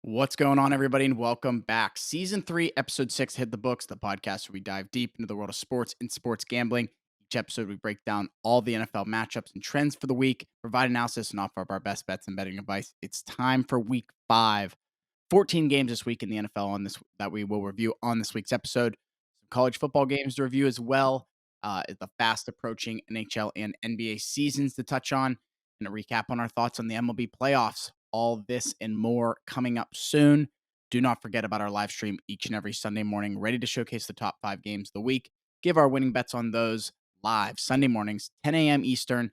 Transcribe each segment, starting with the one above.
What's going on, everybody, and welcome back. Season 3, Episode 6, Hit the Books, the podcast where we dive deep into the world of sports and sports gambling. Each episode, we break down all the NFL matchups and trends for the week, provide analysis, and offer up our best bets and betting advice. It's time for Week 5. 14 games this week in the NFL on this that we will review on this week's episode. Some college football games to review as well. The fast approaching NHL and NBA seasons to touch on, and a recap on our thoughts on the MLB playoffs. All this and more coming up soon. Do not forget about our live stream each and every Sunday morning, ready to showcase the top 5 games of the week. Give our winning bets on those live Sunday mornings, 10 a.m. Eastern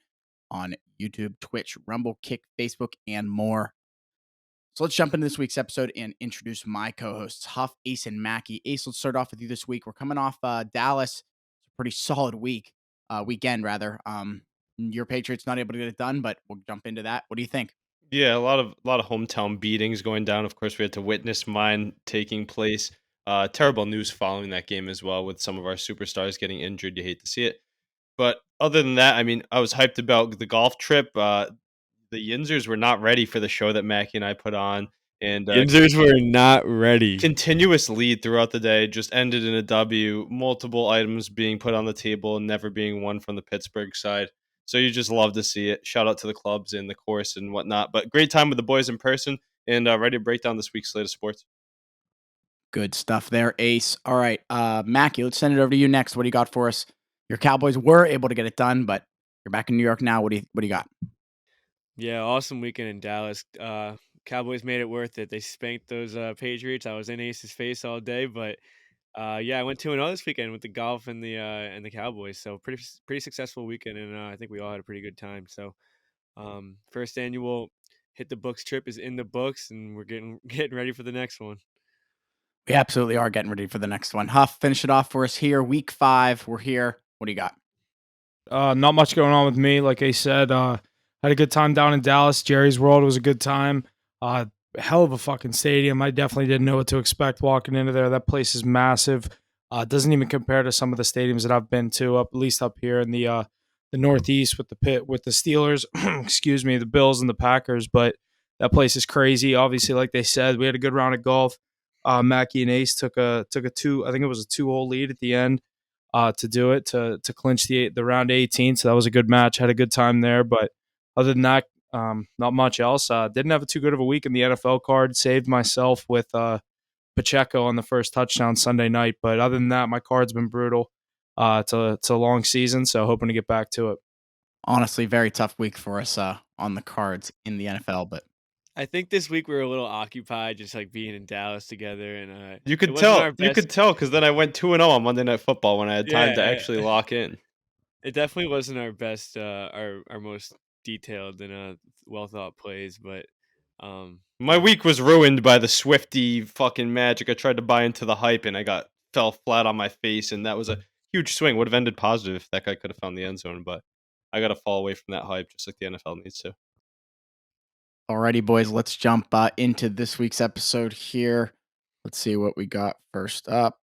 on YouTube, Twitch, Rumble, Kick, Facebook, and more. So let's jump into this week's episode and introduce my co-hosts, Huff, Ace, and Mackie. Ace, let's start off with you this week. We're coming off Dallas. It's a pretty solid weekend rather. Your Patriots not able to get it done, but we'll jump into that. What do you think? Yeah, a lot of hometown beatings going down. Of course, we had to witness mine taking place. Terrible news following that game as well, with some of our superstars getting injured. You hate to see it, but other than that, I mean, I was hyped about the golf trip. The Yinzers were not ready for the show that Mackie and I put on, and Yinzers were not ready. continuous lead throughout the day just ended in a W. Multiple items being put on the table and never being won from the Pittsburgh side. So you just love to see it. Shout out to the clubs and the course and whatnot. But great time with the boys in person, and ready to break down this week's slate of sports. Good stuff there, Ace. All right, Mackie, let's send it over to you next. What do you got for us? Your Cowboys were able to get it done, but you're back in New York now. What do you got? Yeah, awesome weekend in Dallas. Cowboys made it worth it. They spanked those Patriots. I was in Ace's face all day, but yeah, I went 2-0 this weekend with the golf and the Cowboys. So pretty successful weekend, and I think we all had a pretty good time. So first annual Hit the Books trip is in the books, and we're getting ready for the next one. We absolutely are getting ready for the next one. Huff, finish it off for us here. Week 5, we're here. What do you got? Not much going on with me. Like I said, had a good time down in Dallas. Jerry's World was a good time. Hell of a fucking stadium. I definitely didn't know what to expect walking into there. That place is massive. Doesn't even compare to some of the stadiums that I've been to, at least up here in the Northeast with the Steelers, excuse me, the Bills and the Packers. But that place is crazy. Obviously, like they said, we had a good round of golf. Mackie and Ace took a two. I think it was a 2-hole lead at the end. To do it to clinch the round 18. So that was a good match. Had a good time there. But other than that, not much else. Didn't have too good of a week in the NFL card. Saved myself with Pacheco on the first touchdown Sunday night. But other than that, my card's been brutal. It's a long season, so hoping to get back to it. Honestly, very tough week for us on the cards in the NFL, but I think this week we were a little occupied, just like being in Dallas together, and You it could wasn't tell. our You best. could tell because then I went 2-0 on Monday Night Football when I had time Yeah, to actually lock in. it definitely wasn't our best, our most detailed and well thought plays, but My week was ruined by the Swifty fucking magic. I tried to buy into the hype and I fell flat on my face, and that was a huge swing. Would have ended positive if that guy could have found the end zone, but I got to fall away from that hype just like the NFL needs to. alrighty, boys, let's jump into this week's episode here. Let's see what we got first up.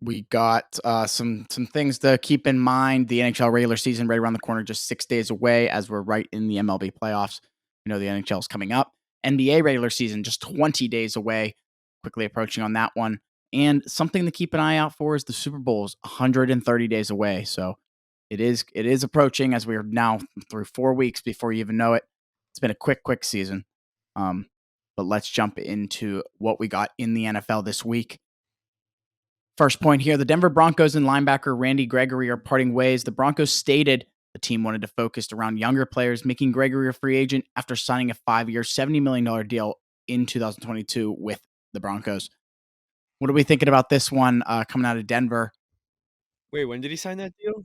We got some things to keep in mind. The NHL regular season right around the corner, just 6 days away, as we're right in the MLB playoffs. We know the NHL is coming up. NBA regular season just 20 days away, quickly approaching on that one. And something to keep an eye out for is the Super Bowl's 130 days away. So it is approaching, as we are now through 4 weeks before you even know it. It's been a quick season. But let's jump into what we got in the NFL this week. First point here, the Denver Broncos and linebacker Randy Gregory are parting ways. The Broncos stated the team wanted to focus around younger players, making Gregory a free agent after signing a 5-year, $70 million deal in 2022 with the Broncos. What are we thinking about this one coming out of Denver? wait, when did he sign that deal?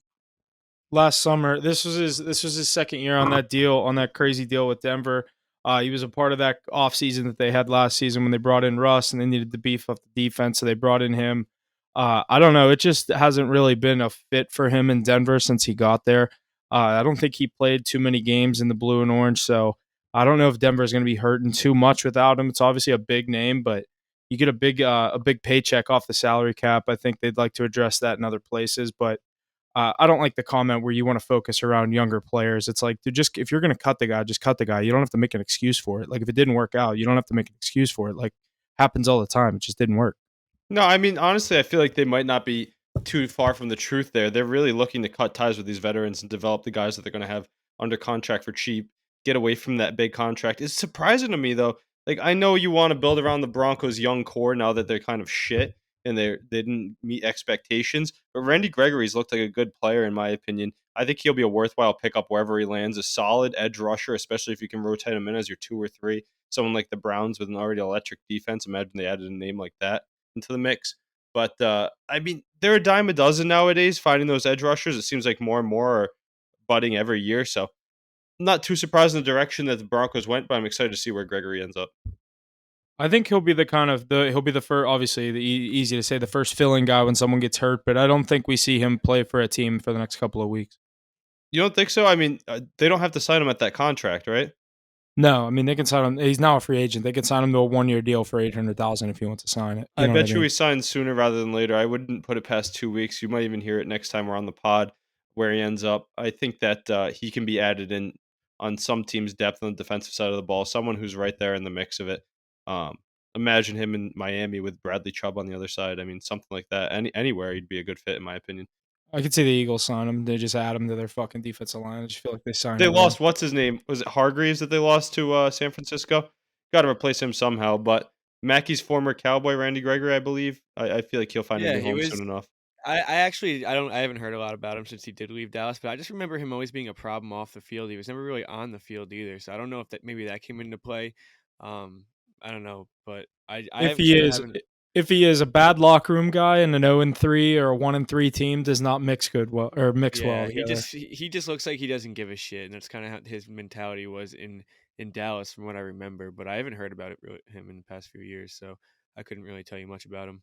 Last summer, this was his second year on that deal, on that crazy deal with Denver. He was a part of that offseason that they had last season when they brought in Russ and they needed to beef up the defense, so they brought in him. I don't know. It just hasn't really been a fit for him in Denver since he got there. I don't think he played too many games in the blue and orange, so I don't know if Denver is going to be hurting too much without him. It's obviously a big name, but you get a big paycheck off the salary cap. I think they'd like to address that in other places, but I don't like the comment where you want to focus around younger players. It's like, dude, just if you're going to cut the guy, just cut the guy. You don't have to make an excuse for it. Like if it didn't work out, you don't have to make an excuse for it. Like happens all the time. It just didn't work. No, I mean, honestly, I feel like they might not be too far from the truth there. They're really looking to cut ties with these veterans and develop the guys that they're going to have under contract for cheap, get away from that big contract. It's surprising to me, though. Like, I know you want to build around the Broncos' young core now that they're kind of shit and they didn't meet expectations. But Randy Gregory's looked like a good player, in my opinion. I think he'll be a worthwhile pickup wherever he lands. A solid edge rusher, especially if you can rotate him in as your 2 or 3. Someone like the Browns with an already electric defense. Imagine they added a name like that into the mix. But I mean, they're a dime a dozen nowadays finding those edge rushers. It seems like more and more are budding every year. So I'm not too surprised in the direction that the Broncos went, but I'm excited to see where Gregory ends up. I think he'll be the he'll be the first, obviously easy to say, the first filling guy when someone gets hurt, but I don't think we see him play for a team for the next couple of weeks. You don't think so? I mean, they don't have to sign him at that contract, right? No, I mean they can sign him. He's now a free agent. They can sign him to a 1-year deal for $800,000 if he wants to sign it. I bet you he signs sooner rather than later. I wouldn't put it past 2 weeks. You might even hear it next time we're on the pod where he ends up. I think that he can be added in on some teams' depth on the defensive side of the ball. Someone who's right there in the mix of it. Imagine him in Miami with Bradley Chubb on the other side. I mean, something like that. Anywhere he'd be a good fit, in my opinion. I could see the Eagles sign him. They just add him to their fucking defensive line. I just feel like they signed They him. lost. What's his name? Was it Hargreaves that they lost to San Francisco? Got to replace him somehow. But Mackey's former Cowboy, Randy Gregory, I believe. I feel like he'll find a new home soon enough. I haven't heard a lot about him since he did leave Dallas, but I just remember him always being a problem off the field. He was never really on the field either, so I don't know if maybe that came into play. I don't know, but if he is a bad locker room guy and an 0-3 or a 1-3 team does not mix well together. He just looks like he doesn't give a shit, and that's kind of how his mentality was in Dallas from what I remember. But I haven't heard about him in the past few years, so I couldn't really tell you much about him.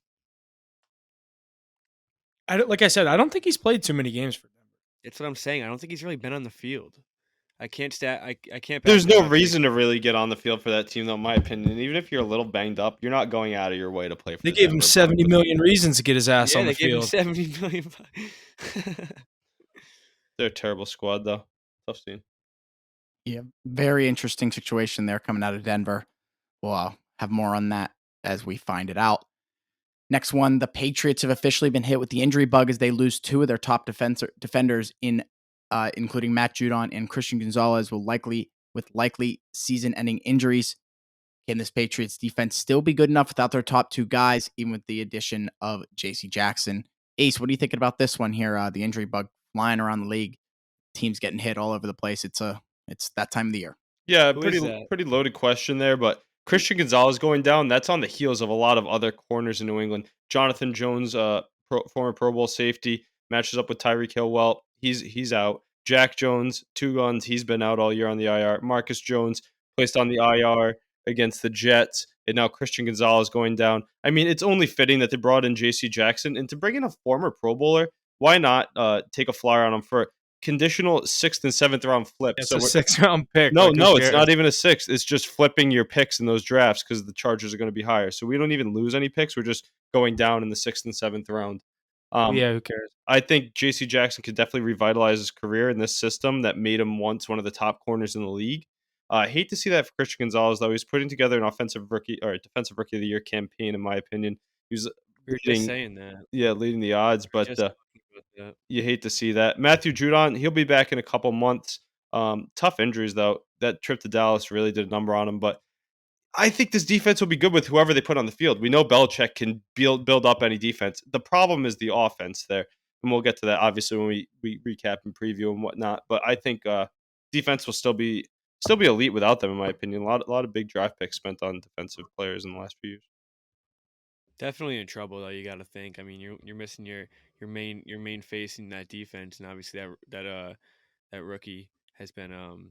Like I said, I don't think he's played too many games for Denver. That's what I'm saying. I don't think he's really been on the field. I can't. There's no reason to really get on the field for that team, though. In my opinion, even if you're a little banged up, you're not going out of your way to play for. They gave him 70 million reasons to get his ass on the field. They gave him 70 million. They're a terrible squad, though. Tough scene. Yeah, very interesting situation there coming out of Denver. We'll have more on that as we find it out. Next one, the Patriots have officially been hit with the injury bug as they lose 2 of their top defenders including Matt Judon and Christian Gonzalez with likely season-ending injuries. Can this Patriots defense still be good enough without their top 2 guys, even with the addition of J.C. Jackson? Ace, what are you thinking about this one here? The injury bug flying around the league, teams getting hit all over the place. It's that time of the year. Yeah, pretty loaded question there, but Christian Gonzalez going down, that's on the heels of a lot of other corners in New England. Jonathan Jones, former Pro Bowl safety, matches up with Tyreek Hill. Well, he's out. Jack Jones, 2 guns, he's been out all year on the IR. Marcus Jones placed on the IR against the Jets, and now Christian Gonzalez going down. I mean, it's only fitting that they brought in J.C. Jackson, and to bring in a former Pro Bowler, why not take a flyer on him for conditional 6th and 7th round flip? It's a 6th round pick. No, it's not even a 6th. It's just flipping your picks in those drafts because the Chargers are going to be higher. So we don't even lose any picks. We're just going down in the 6th and 7th round. Who cares? I think J.C. Jackson could definitely revitalize his career in this system that made him once one of the top corners in the league. I hate to see that for Christian Gonzalez, though. He's putting together an defensive rookie of the year campaign, in my opinion. You're just saying that. Yeah, leading the odds, but you hate to see that. Matthew Judon, he'll be back in a couple months. Tough injuries, though. That trip to Dallas really did a number on him, but I think this defense will be good with whoever they put on the field. We know Belichick can build up any defense. The problem is the offense there, and we'll get to that obviously when we recap and preview and whatnot. But I think defense will still be elite without them, in my opinion. A lot of big draft picks spent on defensive players in the last few years. Definitely in trouble, though. You got to think. I mean, you're missing your main face in that defense, and obviously that rookie has been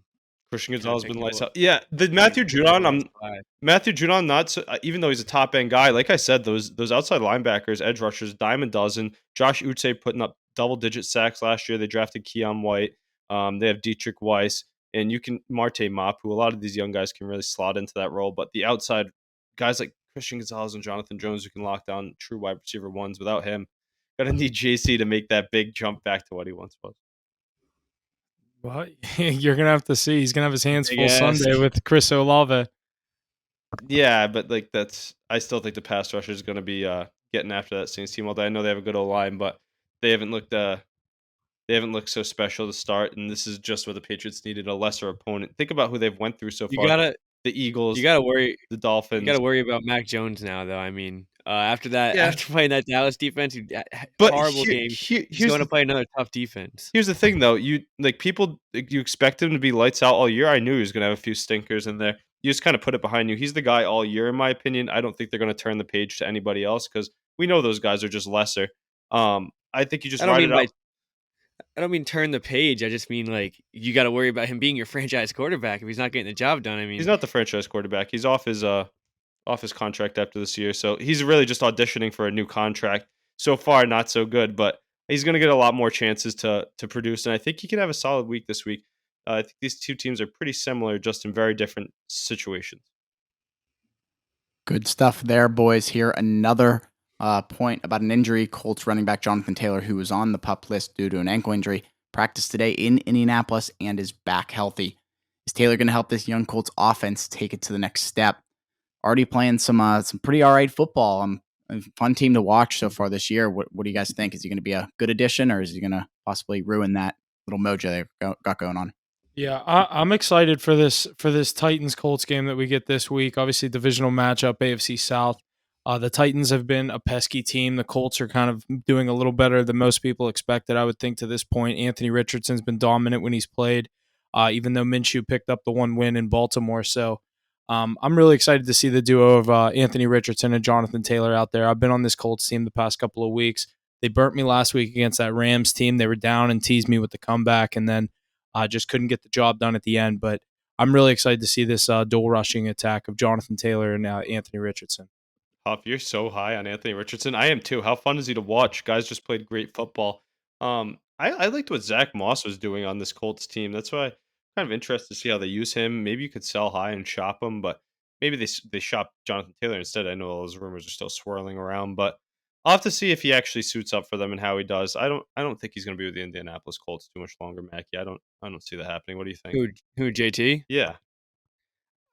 Christian Gonzalez has been lights out. Yeah, the Matthew Judon, not so, even though he's a top end guy. Like I said, those outside linebackers, edge rushers, dime a dozen. Josh Uche putting up double-digit sacks last year. They drafted Keon White. They have Dietrich Weiss, and you can Marte Mop, who a lot of these young guys can really slot into that role. But the outside guys like Christian Gonzalez and Jonathan Jones, who can lock down true wide receiver ones. Without him, Gonna need JC to make that big jump back to what he once was. Well, you're gonna have to see. He's gonna have his hands Big full ass. Sunday with Chris Olave. Yeah, but like I still think the pass rusher is gonna be getting after that Saints team. Although I know they have a good O line, but they haven't looked so special to start. And this is just what the Patriots needed, a lesser opponent. Think about who they've went through so You far: gotta the Eagles, you gotta worry the you Dolphins. gotta worry about Mac Jones now, though. I mean, after that, Yeah. after playing that Dallas defense, But horrible game. He's going to play another tough defense. Here's the thing, though. You expect him to be lights out all year. I knew he was going to have a few stinkers in there. You just kind of put it behind you. He's the guy all year, in my opinion. I don't think they're going to turn the page to anybody else because we know those guys are just lesser. I think you just ride it out. I don't mean turn the page. I just mean like you got to worry about him being your franchise quarterback if he's not getting the job done. I mean, He's not the franchise quarterback. He's off his contract after this year, so he's really just auditioning for a new contract. So far, not so good, but he's going to get a lot more chances to produce, and I think he can have a solid week this week. I think these two teams are pretty similar, just in very different situations. Good stuff there, boys. Here, another point about an injury. Colts running back Jonathan Taylor, who was on the PUP list due to an ankle injury, practiced today in Indianapolis and is back healthy. Is Taylor going to help this young Colts offense take it to the next step? Already playing some pretty all right football. A fun team to watch so far this year. What do you guys think? Is he going to be a good addition, or is he going to possibly ruin that little mojo they've got going on? Yeah, I'm excited for this Titans Colts game that we get this week. Obviously, divisional matchup, AFC South. The Titans have been a pesky team. The Colts are kind of doing a little better than most people expected, I would think, to this point. Anthony Richardson's been dominant when he's played, even though Minshew picked up the one win in Baltimore. So I'm really excited to see the duo of Anthony Richardson and Jonathan Taylor out there. I've been on this Colts team the past couple of weeks. They burnt me last week against that Rams team. They were down and teased me with the comeback, and then just couldn't get the job done at the end. But I'm really excited to see this dual rushing attack of Jonathan Taylor and Anthony Richardson. Huff, you're so high on Anthony Richardson. I am too. How fun is he to watch? Guys just played great football. I liked what Zach Moss was doing on this Colts team. That's why I'm kind of interested to see how they use him. Maybe you could sell high and shop him, but maybe they shop Jonathan Taylor instead. I know all those rumors are still swirling around, but I'll have to see if he actually suits up for them and how he does. I don't think he's going to be with the Indianapolis Colts too much longer, Mackie. I don't see that happening. What do you think? Who JT? Yeah.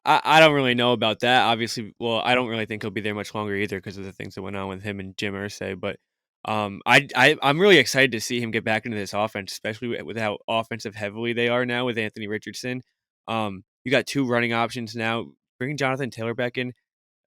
I don't really know about that. Obviously, well, I don't really think he'll be there much longer either because of the things that went on with him and Jim Irsay. But I'm really excited to see him get back into this offense, especially with how offensive heavily they are now with Anthony Richardson. You got two running options now. Bringing Jonathan Taylor back in,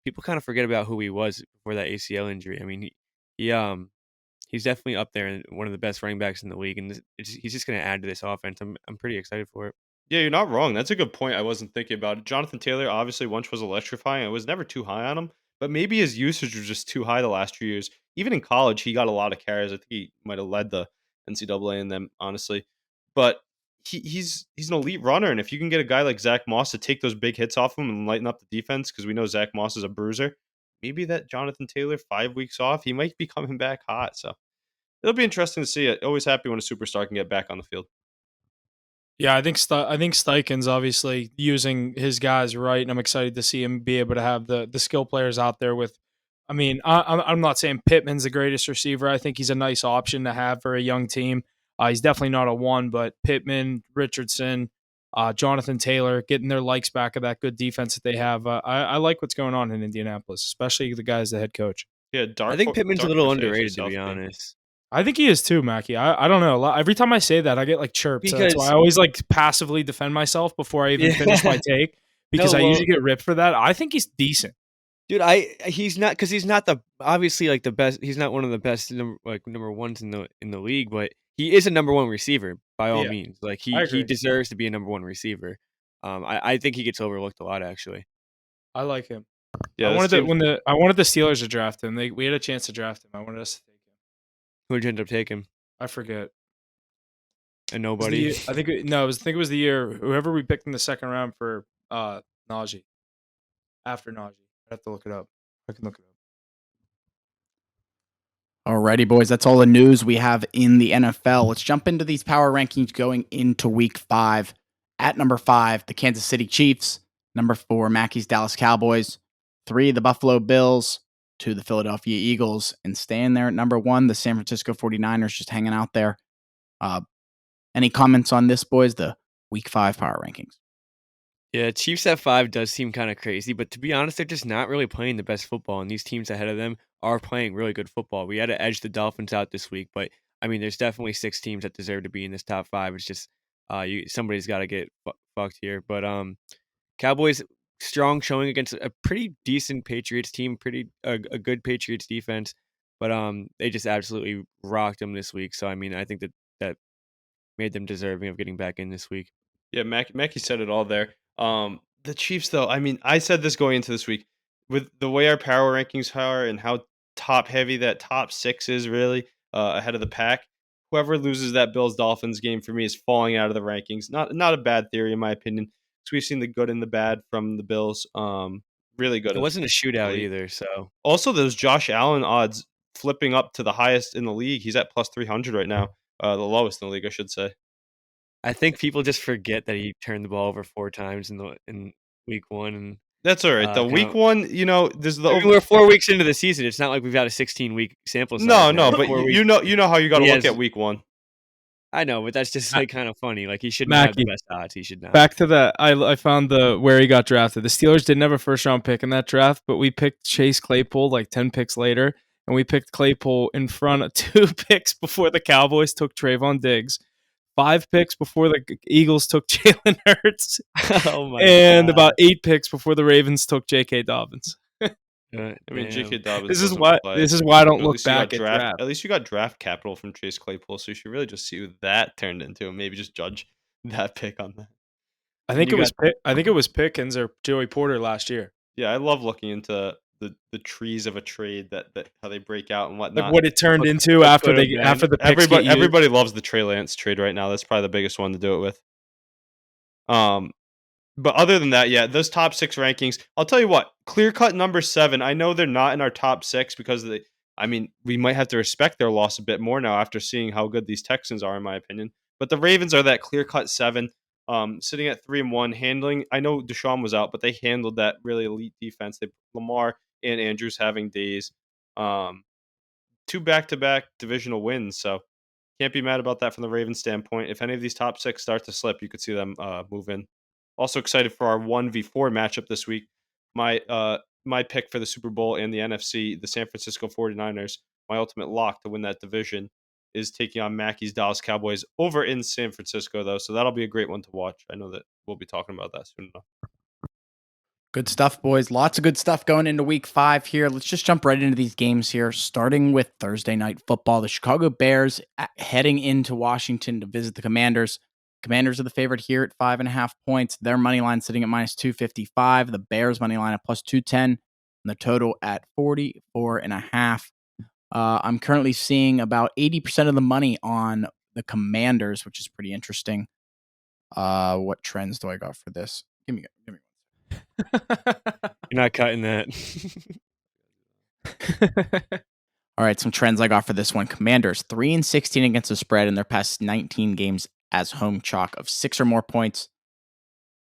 people kind of forget about who he was before that ACL injury. I mean, he's definitely up there and one of the best running backs in the league, and he's just going to add to this offense. I'm pretty excited for it. Yeah, you're not wrong. That's a good point. I wasn't thinking about it. Jonathan Taylor obviously once was electrifying. I was never too high on him, but maybe his usage was just too high the last few years. Even in college, he got a lot of carries. I think he might have led the NCAA in them, honestly. But he's an elite runner, and if you can get a guy like Zach Moss to take those big hits off him and lighten up the defense, because we know Zach Moss is a bruiser, maybe that Jonathan Taylor 5 weeks off, he might be coming back hot. So it'll be interesting to see it. Always happy when a superstar can get back on the field. Yeah, I think Steichen's obviously using his guys right, and I'm excited to see him be able to have the skill players out there with. I mean, I'm not saying Pittman's the greatest receiver. I think he's a nice option to have for a young team. He's definitely not a one, but Pittman, Richardson, Jonathan Taylor, getting their likes back of that good defense that they have. I like what's going on in Indianapolis, especially the guy as the head coach. Yeah, I think Pittman's a little underrated, to be honest. I think he is too, Mackie. I don't know. Every time I say that, I get like chirped. So that's why I always like passively defend myself before I even finish my take because I usually get ripped for that. I think he's decent. Dude, he's not because he's not obviously like the best. He's not one of the best number ones in the league, but he is a number one receiver by all means. Like he deserves to be a number one receiver. I think he gets overlooked a lot actually. I like him. Yeah, I wanted the Steelers to draft him. We had a chance to draft him. I wanted us to take him. Who'd you end up taking? I forget. And nobody. I think it was the year whoever we picked in the second round for Najee. After Najee, I have to look it up. I can look it up. Alrighty, boys. That's all the news we have in the NFL. Let's jump into these power rankings going into Week 5. At number 5, the Kansas City Chiefs. Number 4, Mackey's Dallas Cowboys. 3, the Buffalo Bills. to the Philadelphia Eagles and staying there at number 1. The San Francisco 49ers just hanging out there. Any comments on this, boys? The Week 5 power rankings. Yeah, Chiefs at 5 does seem kind of crazy, but to be honest, they're just not really playing the best football, and these teams ahead of them are playing really good football. We had to edge the Dolphins out this week, but I mean, there's definitely 6 teams that deserve to be in this top 5. It's just somebody's got to get fucked here. But Cowboys strong showing against a pretty decent Patriots team, a good Patriots defense, but they just absolutely rocked them this week. So I mean, I think that made them deserving of getting back in this week. Yeah, Mackie said it all there. The Chiefs, though, I mean, I said this going into this week with the way our power rankings are and how top heavy that top 6 is really ahead of the pack. Whoever loses that Bills Dolphins game for me is falling out of the rankings. Not a bad theory in my opinion. So we've seen the good and the bad from the Bills. Really good. It wasn't a shootout league. either. So Also, those Josh Allen odds flipping up to the highest in the league. He's at plus 300 right now. The lowest in the league, I should say. I think people just forget that he turned the ball over 4 times in week 1, and That's all right. The week 1, there's the we're 4 weeks into the season. It's not like we've got a 16-week sample size. No, but you know how you got to look at week 1. I know, but that's just like kind of funny. Like he shouldn't have the best odds. He should not. Back to that, I found where he got drafted. The Steelers didn't have a first round pick in that draft, but we picked Chase Claypool like 10 picks later, and we picked Claypool in front of 2 picks before the Cowboys took Trayvon Diggs, 5 picks before the Eagles took Jalen Hurts, and about 8 picks before the Ravens took J.K. Dobbins. I mean, J.K. Dobbins. This is why I don't look back at draft. At least you got draft capital from Chase Claypool, so you should really just see what that turned into, and maybe just judge that pick on that. I think it was Pickens or Joey Porter last year. Yeah, I love looking into the trees of a trade that how they break out and whatnot. Like what it turned into after the picks everybody loves the Trey Lance trade right now. That's probably the biggest one to do it with. But other than that, yeah, those top 6 rankings, I'll tell you what, clear cut number 7. I know they're not in our top 6 because we might have to respect their loss a bit more now after seeing how good these Texans are, in my opinion. But the Ravens are that clear cut 7, sitting at 3-1, handling. I know Deshaun was out, but they handled that really elite defense. Lamar and Andrews having days, 2 back-to-back divisional wins, so can't be mad about that from the Ravens standpoint. If any of these top 6 start to slip, you could see them move in. Also excited for our 1v4 matchup this week. My pick for the Super Bowl and the NFC, the San Francisco 49ers, my ultimate lock to win that division, is taking on Mackey's Dallas Cowboys over in San Francisco, though. So that'll be a great one to watch. I know that we'll be talking about that soon enough. Good stuff, boys. Lots of good stuff going into week 5 here. Let's just jump right into these games here, starting with Thursday night football. The Chicago Bears heading into Washington to visit the Commanders. Commanders are the favorite here at 5.5 points. Their money line sitting at minus 255. The Bears money line at plus 210. And the total at 44.5. I'm currently seeing about 80% of the money on the Commanders, which is pretty interesting. What trends do I got for this? Give me. You're not cutting that. All right, some trends I got for this one. Commanders 3-16 against the spread in their past 19 games as home chalk of 6 or more points.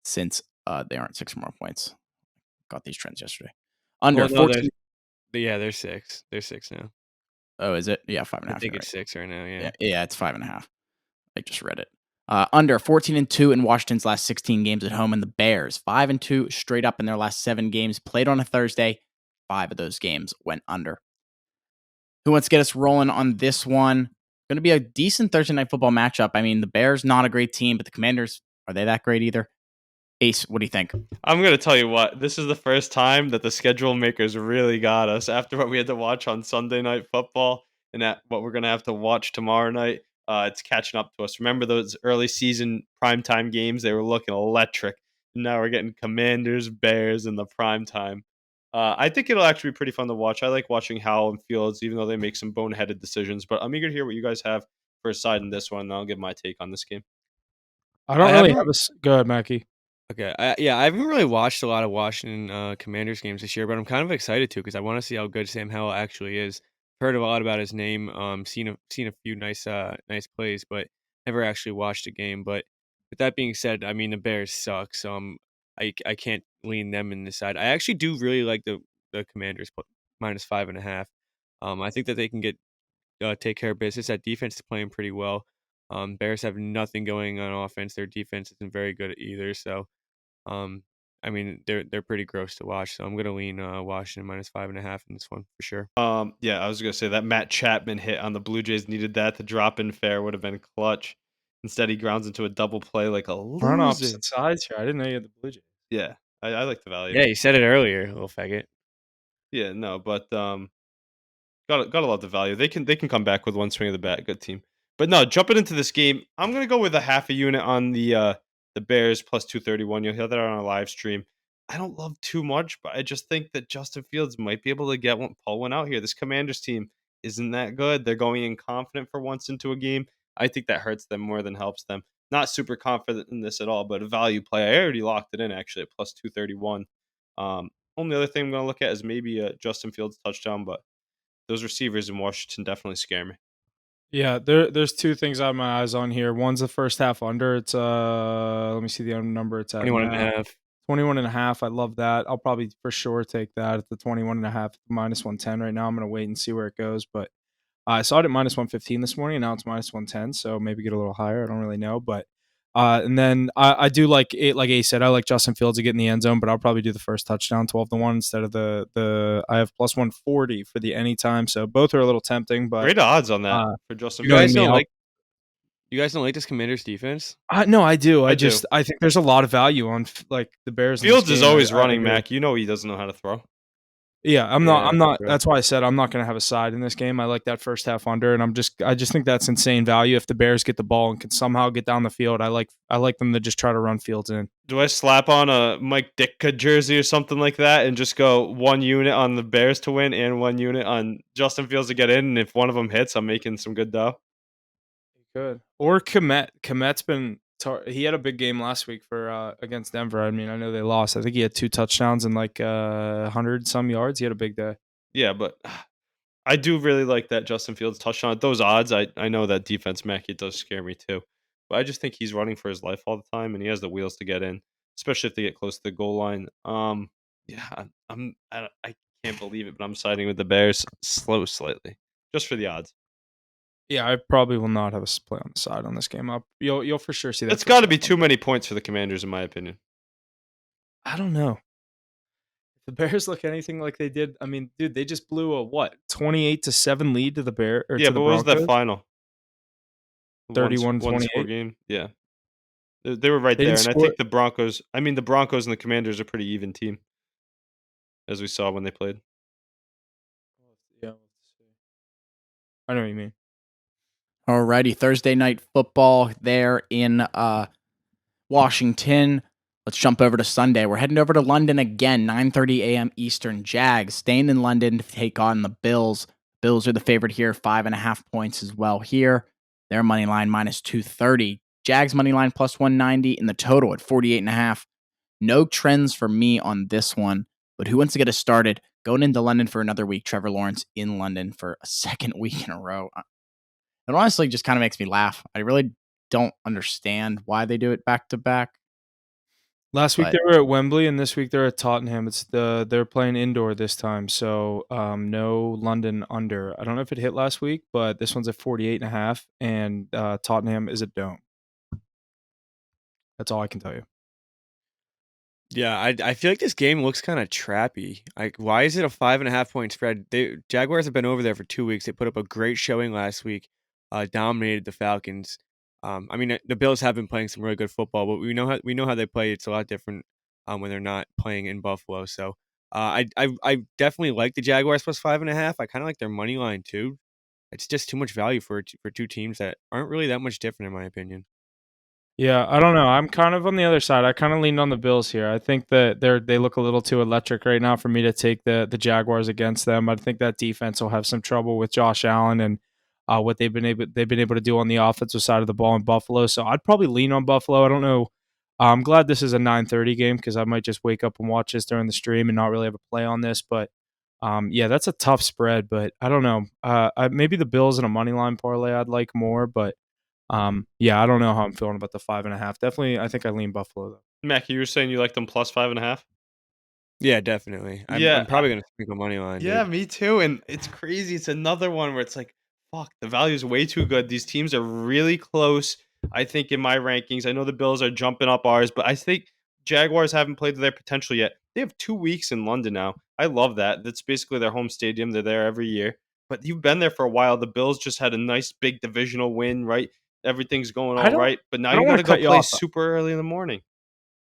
Since they aren't 6 or more points, got these trends yesterday. Under 14. They're 6. They're 6 now. Oh, is it? Yeah, 5.5. I think it's 6 right now. Yeah, it's 5.5. I just read it. Under 14-2 in Washington's last 16 games at home, and the Bears 5-2 straight up in their last 7 games played on a Thursday. 5 of those games went under. Who wants to get us rolling on this one? Going to be a decent Thursday night football matchup. I mean, the Bears not a great team, but the Commanders, are they that great either? Ace, what do you think? I'm going to tell you what. This is the first time that the schedule makers really got us after what we had to watch on Sunday Night Football and what we're going to have to watch tomorrow night. It's catching up to us. Remember those early season primetime games? They were looking electric. Now we're getting Commanders, Bears in the primetime. I think it'll actually be pretty fun to watch. I like watching Howell and Fields, even though they make some boneheaded decisions. But I'm eager to hear what you guys have for a side in this one, and I'll give my take on this game. I don't really have a... Go ahead, Mackie. Okay. I haven't really watched a lot of Washington Commanders games this year, but I'm kind of excited to because I want to see how good Sam Howell actually is. Heard a lot about his name, seen a few nice plays, but never actually watched a game. But with that being said, I mean the Bears suck, so I can't lean them in this side. I actually do really like the Commanders -5.5. I think that they can take care of business. That defense is playing pretty well. Bears have nothing going on offense. Their defense isn't very good either. So, um, I mean, they're pretty gross to watch. So I'm gonna lean Washington -5.5 in this one for sure. Yeah, I was gonna say that Matt Chapman hit on the Blue Jays needed that. The drop in fair would have been clutch. Instead, he grounds into a double play like a We're on loser. opposite sides here. I didn't know you had the Blue Jays. Yeah, I like the value. Yeah, you said it earlier, little faggot. Yeah, no, but gotta love the value. They can come back with one swing of the bat. Good team. But no, jumping into this game, I'm gonna go with a half a unit on the Bears plus 231. You'll hear that on our live stream. I don't love too much, but I just think that Justin Fields might be able to pull one out here. This Commanders team isn't that good. They're going in confident for once into a game. I think that hurts them more than helps them. Not super confident in this at all, but a value play. I already locked it in actually at plus 231. Only other thing I'm gonna look at is maybe a Justin Fields touchdown, but those receivers in Washington definitely scare me. Yeah, there's two things I have my eyes on here. One's the first half under. It's let me see the number it's at 21.5. now. 21.5. I love that. I'll probably for sure take that at the 21.5 -110 right now. I'm gonna wait and see where it goes, but I saw it at -115 this morning, and now it's -110. So maybe get a little higher. I don't really know, but and then I do like it. Like Ace said, I like Justin Fields to get in the end zone, but I'll probably do the first touchdown 12-1 instead of the. I have plus 140 for the anytime. So both are a little tempting, but Great odds on that uh, for Justin you know what I guys Fields. mean? don't like you guys don't like this Commanders defense? No, I do. I do. I think there's a lot of value on like the Bears. In this Fields is game. always I running, agree. Mac. You know he doesn't know how to throw. Yeah, I'm Yeah, not. true. That's why I said I'm not going to have a side in this game. I like that first half under, and I just think that's insane value. If the Bears get the ball and can somehow get down the field, I like them to just try to run Fields in. Do I slap on a Mike Ditka jersey or something like that and just go one unit on the Bears to win and one unit on Justin Fields to get in? And if one of them hits, I'm making some good dough. Good. Or Komet. Komet's been. He had a big game last week for against Denver. I mean, I know they lost. I think he had 2 touchdowns and like 100 some yards. He had a big day. Yeah, but I do really like that Justin Fields touchdown. At those odds, I know that defense, Mac, it does scare me too. But I just think he's running for his life all the time, and he has the wheels to get in, especially if they get close to the goal line. Yeah, I can't believe it, but I'm siding with the Bears slow slightly, just for the odds. Yeah, I probably will not have a play on the side on this game. You'll for sure see that. That's got to be too many points for the Commanders, in my opinion. I don't know. If the Bears look anything like they did, I mean, dude, they just blew a 28-7 lead to the Yeah, to the but what was that Broncos. final? 31-28. One-score game. Yeah, they were right They there, didn't and I score. think the Broncos. I mean, the Broncos and the Commanders are a pretty even team, as we saw when they played. Yeah, I know what you mean. Alrighty, Thursday night football there in Washington. Let's jump over to Sunday. We're heading over to London again, 9:30 a.m. Eastern. Jags staying in London to take on the Bills. Bills are the favorite here, 5.5 points as well here. Their money line -230. Jags money line +190 in the total at 48.5. No trends for me on this one, but who wants to get us started? Going into London for another week. Trevor Lawrence in London for a second week in a row. It honestly just kind of makes me laugh. I really don't understand why they do it back to back. Last week But- they were at Wembley, and this week they're at Tottenham. They're playing indoor this time, so no London under. I don't know if it hit last week, but this one's at 48.5, and Tottenham is a dome. That's all I can tell you. Yeah, I feel like this game looks kind of trappy. Like, why is it a 5.5 point spread? Jaguars have been over there for 2 weeks. They put up a great showing last week, dominated the Falcons. I mean, the Bills have been playing some really good football, but we know how they play. It's a lot different when they're not playing in Buffalo. So I definitely like the Jaguars plus 5.5. I kind of like their money line too. It's just too much value for two teams that aren't really that much different, in my opinion. Yeah, I don't know. I'm kind of on the other side. I kind of leaned on the Bills here. I think that they look a little too electric right now for me to take the Jaguars against them. I think that defense will have some trouble with Josh Allen and what they've been able to do on the offensive side of the ball in Buffalo. So I'd probably lean on Buffalo. I don't know. I'm glad this is a 9:30 game because I might just wake up and watch this during the stream and not really have a play on this. But yeah, that's a tough spread. But I don't know. Maybe the Bills in a money line parlay I'd like more, but. Yeah, I don't know how I'm feeling about the 5.5. Definitely, I think I lean Buffalo though. Mac, you were saying you like them plus 5.5? Yeah, definitely. I'm Yeah, I'm probably gonna sprinkle money line, yeah, dude. me too. And it's crazy. It's another one where it's like, fuck, the value is way too good. These teams are really close. I think in my rankings, I know the Bills are jumping up ours, but I think Jaguars haven't played to their potential yet. They have 2 weeks in London now. I love that. That's basically their home stadium. They're there every year. But you've been there for a while. The Bills just had a nice big divisional win, right? Everything's going I all don't right. But now I you don't got want to to go cut you play off. super early in the morning.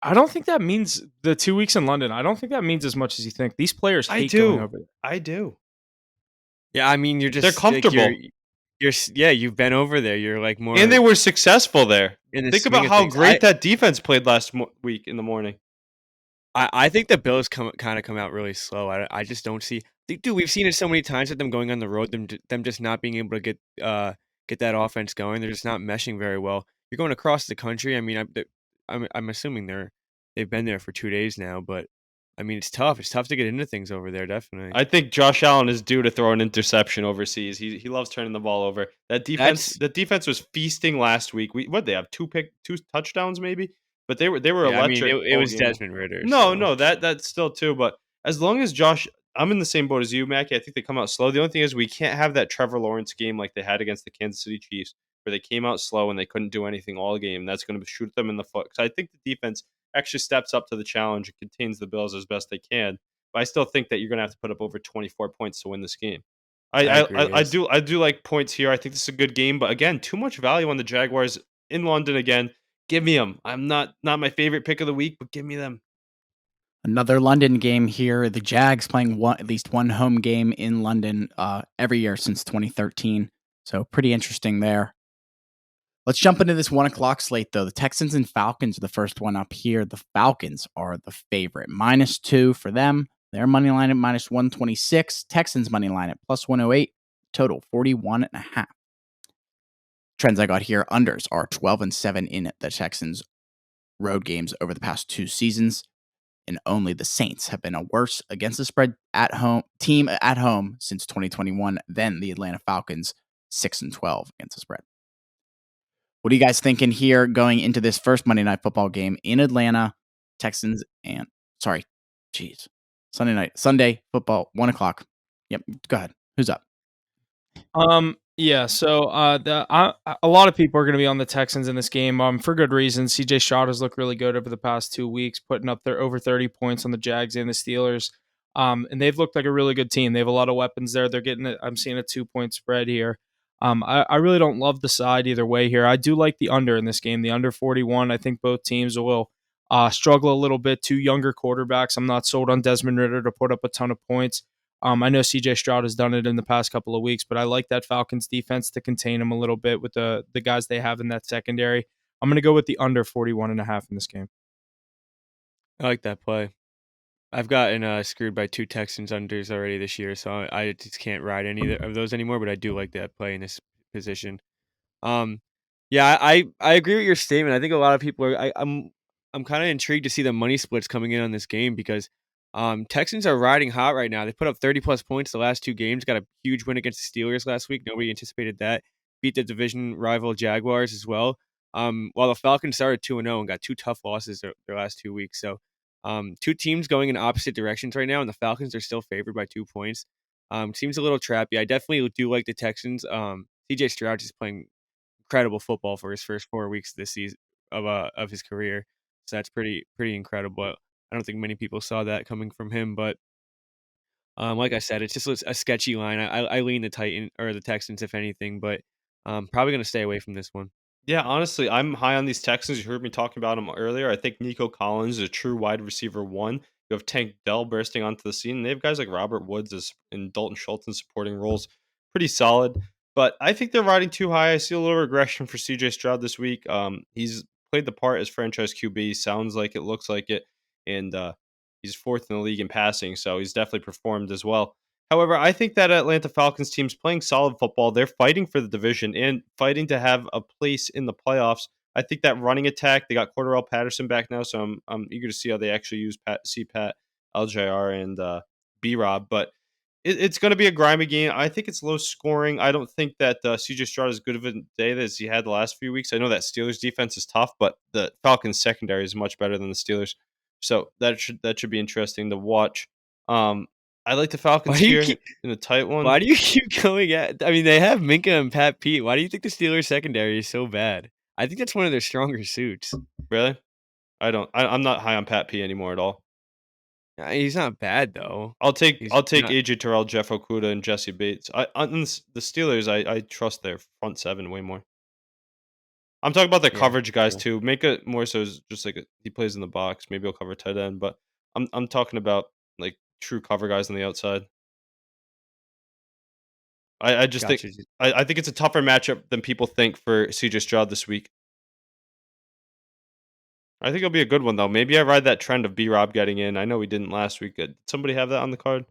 I don't think that means the 2 weeks in London. I don't think that means as much as you think. These players I hate going do. over there. I do. Yeah, I mean, you're They're just like comfortable. yeah, you've been over there. You're like And they more were successful there. in the Think swing about of how things. great that defense played last week in the morning. I think the Bills kind of come out really slow. I just don't see. Dude, we've seen it so many times with them going on the road, them just not being able to get that offense going. They're just not meshing very well. You're going across the country. I mean, I'm assuming they've been there for 2 days now, but I mean, it's tough. It's tough to get into things over there. Definitely. I think Josh Allen is due to throw an interception overseas. He loves turning the ball over. That's That defense was feasting last week. What they have two touchdowns maybe, but they were yeah. I mean, electric it all was game long. Desmond Ritter, No, so no, that's still two. But as long as I'm in the same boat as you, Mackie. I think they come out slow. The only thing is we can't have that Trevor Lawrence game like they had against the Kansas City Chiefs, where they came out slow and they couldn't do anything all game. That's going to shoot them in the foot. So I think the defense actually steps up to the challenge and contains the Bills as best they can. But I still think that you're going to have to put up over 24 points to win this game. I, I I agree. I I Yes. do I do like points here. I think this is a good game, but again, too much value on the Jaguars in London again. Give me them. I'm not my favorite pick of the week, but give me them. Another London game here. The Jags playing at least one home game in London every year since 2013. So pretty interesting there. Let's jump into this 1 o'clock slate, though. The Texans and Falcons are the first one up here. The Falcons are the favorite. -2 for them. Their money line at -126. Texans money line at +108. Total 41.5. Trends I got here. Unders are 12-7 in the Texans road games over the past 2 seasons. And only the Saints have been a worse against the spread team at home since 2021 than the Atlanta Falcons, 6-12 against the spread. What are you guys thinking here going into this first Monday Night Football game in Atlanta? Texans and Sunday football, 1 o'clock. Yep, go ahead. Who's up? Yeah. So, a lot of people are going to be on the Texans in this game. For good reason. CJ Stroud has looked really good over the past 2 weeks, putting up their over 30 points on the Jags and the Steelers. And they've looked like a really good team. They have a lot of weapons there. They're getting it. I'm seeing a 2-point spread here. I really don't love the side either way here. I do like the under in this game. The under 41. I think both teams will struggle a little bit. Two younger quarterbacks. I'm not sold on Desmond Ritter to put up a ton of points. I know CJ Stroud has done it in the past couple of weeks, but I like that Falcons defense to contain him a little bit with the guys they have in that secondary. I'm going to go with the under 41.5 in this game. I like that play. I've gotten screwed by 2 Texans unders already this year, so I just can't ride any of those anymore, but I do like that play in this position. Um, yeah, I agree with your statement. I think a lot of people are I'm kinda intrigued to see the money splits coming in on this game because, Texans are riding hot right now. They put up 30 plus points the last 2 games, got a huge win against the Steelers last week. Nobody anticipated that. Beat the division rival Jaguars as well. While the Falcons started 2-0 and got 2 tough losses their last 2 weeks. So, 2 teams going in opposite directions right now, and the Falcons are still favored by 2 points. Seems a little trappy. I definitely do like the Texans. CJ Stroud is playing incredible football for his first 4 weeks this season of his career. So that's pretty incredible. I don't think many people saw that coming from him, but like I said, it's just a sketchy line. I lean the Texans if anything, but probably gonna stay away from this one. Yeah, honestly, I'm high on these Texans. You heard me talking about them earlier. I think Nico Collins is a true wide receiver one. You have Tank Dell bursting onto the scene. They have guys like Robert Woods and Dalton Schultz in supporting roles. Pretty solid. But I think they're riding too high. I see a little regression for CJ Stroud this week. He's played the part as franchise QB. Sounds like it, looks like it. And he's fourth in the league in passing. So he's definitely performed as well. However, I think that Atlanta Falcons team's playing solid football. They're fighting for the division and fighting to have a place in the playoffs. I think that running attack, they got Cordarrelle Patterson back now, so I'm eager to see how they actually use Pat, LJR, and B-Rob. But it's going to be a grimy game. I think it's low scoring. I don't think that CJ Stroud is good of a day as he had the last few weeks. I know that Steelers defense is tough, but the Falcons secondary is much better than the Steelers. So that should be interesting to watch. I like the Falcons Why do you here keep in a tight one. Why do you keep going at? I mean, they have Minka and Pat Pete. Why do you think the Steelers secondary is so bad? I think that's one of their stronger suits. Really? I'm not high on Pat P anymore at all. He's not bad though. I'll take He's not. AJ Terrell, Jeff Okuda, and Jesse Bates. The Steelers, I trust their front seven way more. I'm talking about the Yeah, coverage guys true. too. Make it more so is just like he plays in the box. Maybe he'll cover tight end, but I'm talking about like true cover guys on the outside. I just think Gotcha. I think it's a tougher matchup than people think for CJ Stroud this week. I think it'll be a good one though. Maybe I ride that trend of B Rob getting in. I know we didn't last week. Did somebody have that on the card?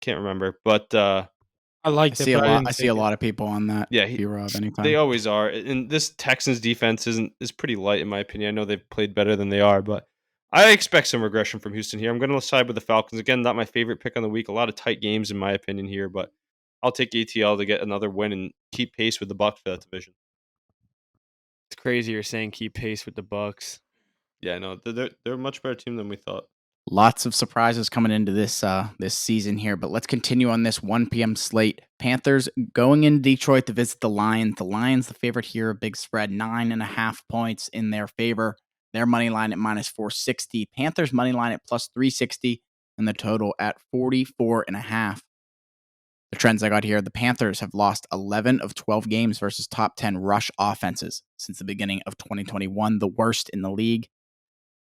Can't remember, but I I liked it, see a but I lot. didn't I see a take it. lot of people on that. yeah, B-Rob they anytime. always are. And this Texans defense is pretty light in my opinion. I know they've played better than they are, but I expect some regression from Houston here. I'm going to side with the Falcons again. Not my favorite pick on the week. A lot of tight games in my opinion here, but I'll take ATL to get another win and keep pace with the Bucs for that division. It's crazy you're saying keep pace with the Bucks. Yeah, no, they're a much better team than we thought. Lots of surprises coming into this season here, but let's continue on this 1 p.m. slate. Panthers going in Detroit to visit the Lions. The Lions, the favorite here, a big spread, 9.5 points in their favor. Their money line at -460. Panthers money line at +360, and the total at 44.5. The trends I got here: the Panthers have lost 11 of 12 games versus top 10 rush offenses since the beginning of 2021, the worst in the league.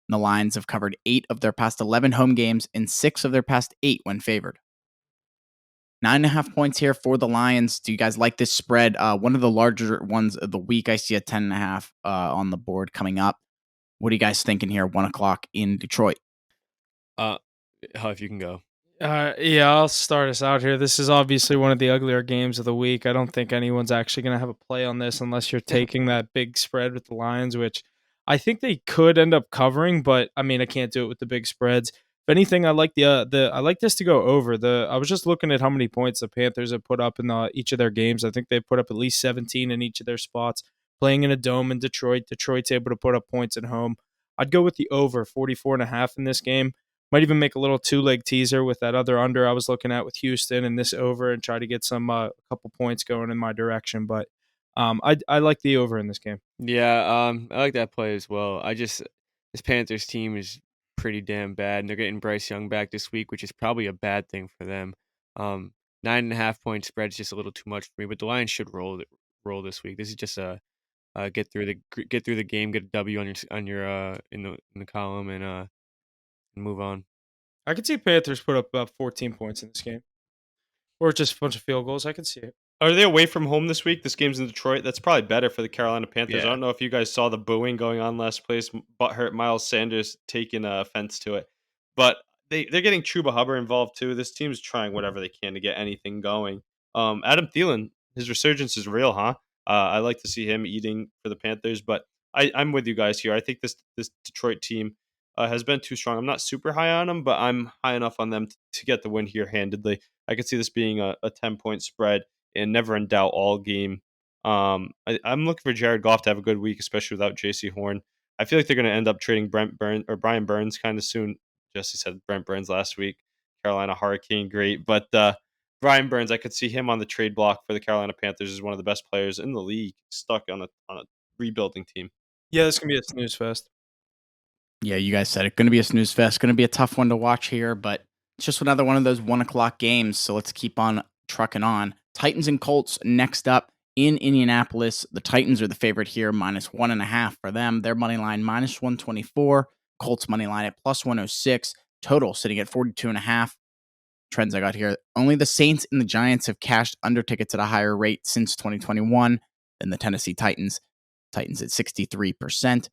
The Lions have covered 8 of their past 11 home games and 6 of their past 8 when favored. 9.5 points here for the Lions. Do you guys like this spread? One of the larger ones of the week. I see a 10.5 on the board coming up. What are you guys thinking here? 1 o'clock in Detroit. If you can go. Yeah, I'll start us out here. This is obviously one of the uglier games of the week. I don't think anyone's actually going to have a play on this unless you're taking that big spread with the Lions, which I think they could end up covering, but I mean, I can't do it with the big spreads. If anything, I like I like this to go over. I was just looking at how many points the Panthers have put up in each of their games. I think they've put up at least 17 in each of their spots. Playing in a dome in Detroit, Detroit's able to put up points at home. I'd go with the over 44.5 in this game. Might even make a little 2-leg teaser with that other under I was looking at with Houston and this over and try to get some a couple points going in my direction. But I like the over in this game. Yeah, I like that play as well. This Panthers team is pretty damn bad, and they're getting Bryce Young back this week, which is probably a bad thing for them. 9.5 point spread's just a little too much for me, but the Lions should roll this week. This is just a get through the game, get a W on your in the column, and move on. I could see Panthers put up about 14 points in this game, or just a bunch of field goals. I could see it. Are they away from home this week? This game's in Detroit. That's probably better for the Carolina Panthers. I Yeah. don't know if you guys saw the booing going on last place. Butthurt Miles Sanders taking offense to it. But they're getting Chuba Hubbard involved too. This team's trying whatever they can to get anything going. Adam Thielen, his resurgence is real, huh? I like to see him eating for the Panthers, but I'm with you guys here. I think this Detroit team has been too strong. I'm not super high on them, but I'm high enough on them to get the win here handedly. I could see this being a 10-point spread and never in doubt all game. I'm looking for Jared Goff to have a good week, especially without J.C. Horn. I feel like they're going to end up trading Brian Burns kind of soon. Jesse said Brent Burns last week. Carolina Hurricane, great. But Brian Burns, I could see him on the trade block for the Carolina Panthers as one of the best players in the league, stuck on a rebuilding team. Yeah, this can be a snooze fest. Yeah, you guys said it. Going to be a snooze fest. Going to be a tough one to watch here, but it's just another one of those 1 o'clock games. So let's keep on trucking on. Titans and Colts next up in Indianapolis. The Titans are the favorite here, -1.5 for them. Their money line -124. Colts money line at +106. Total sitting at 42.5. Trends I got here: only the Saints and the Giants have cashed under tickets at a higher rate since 2021 than the Tennessee Titans. Titans at 63%.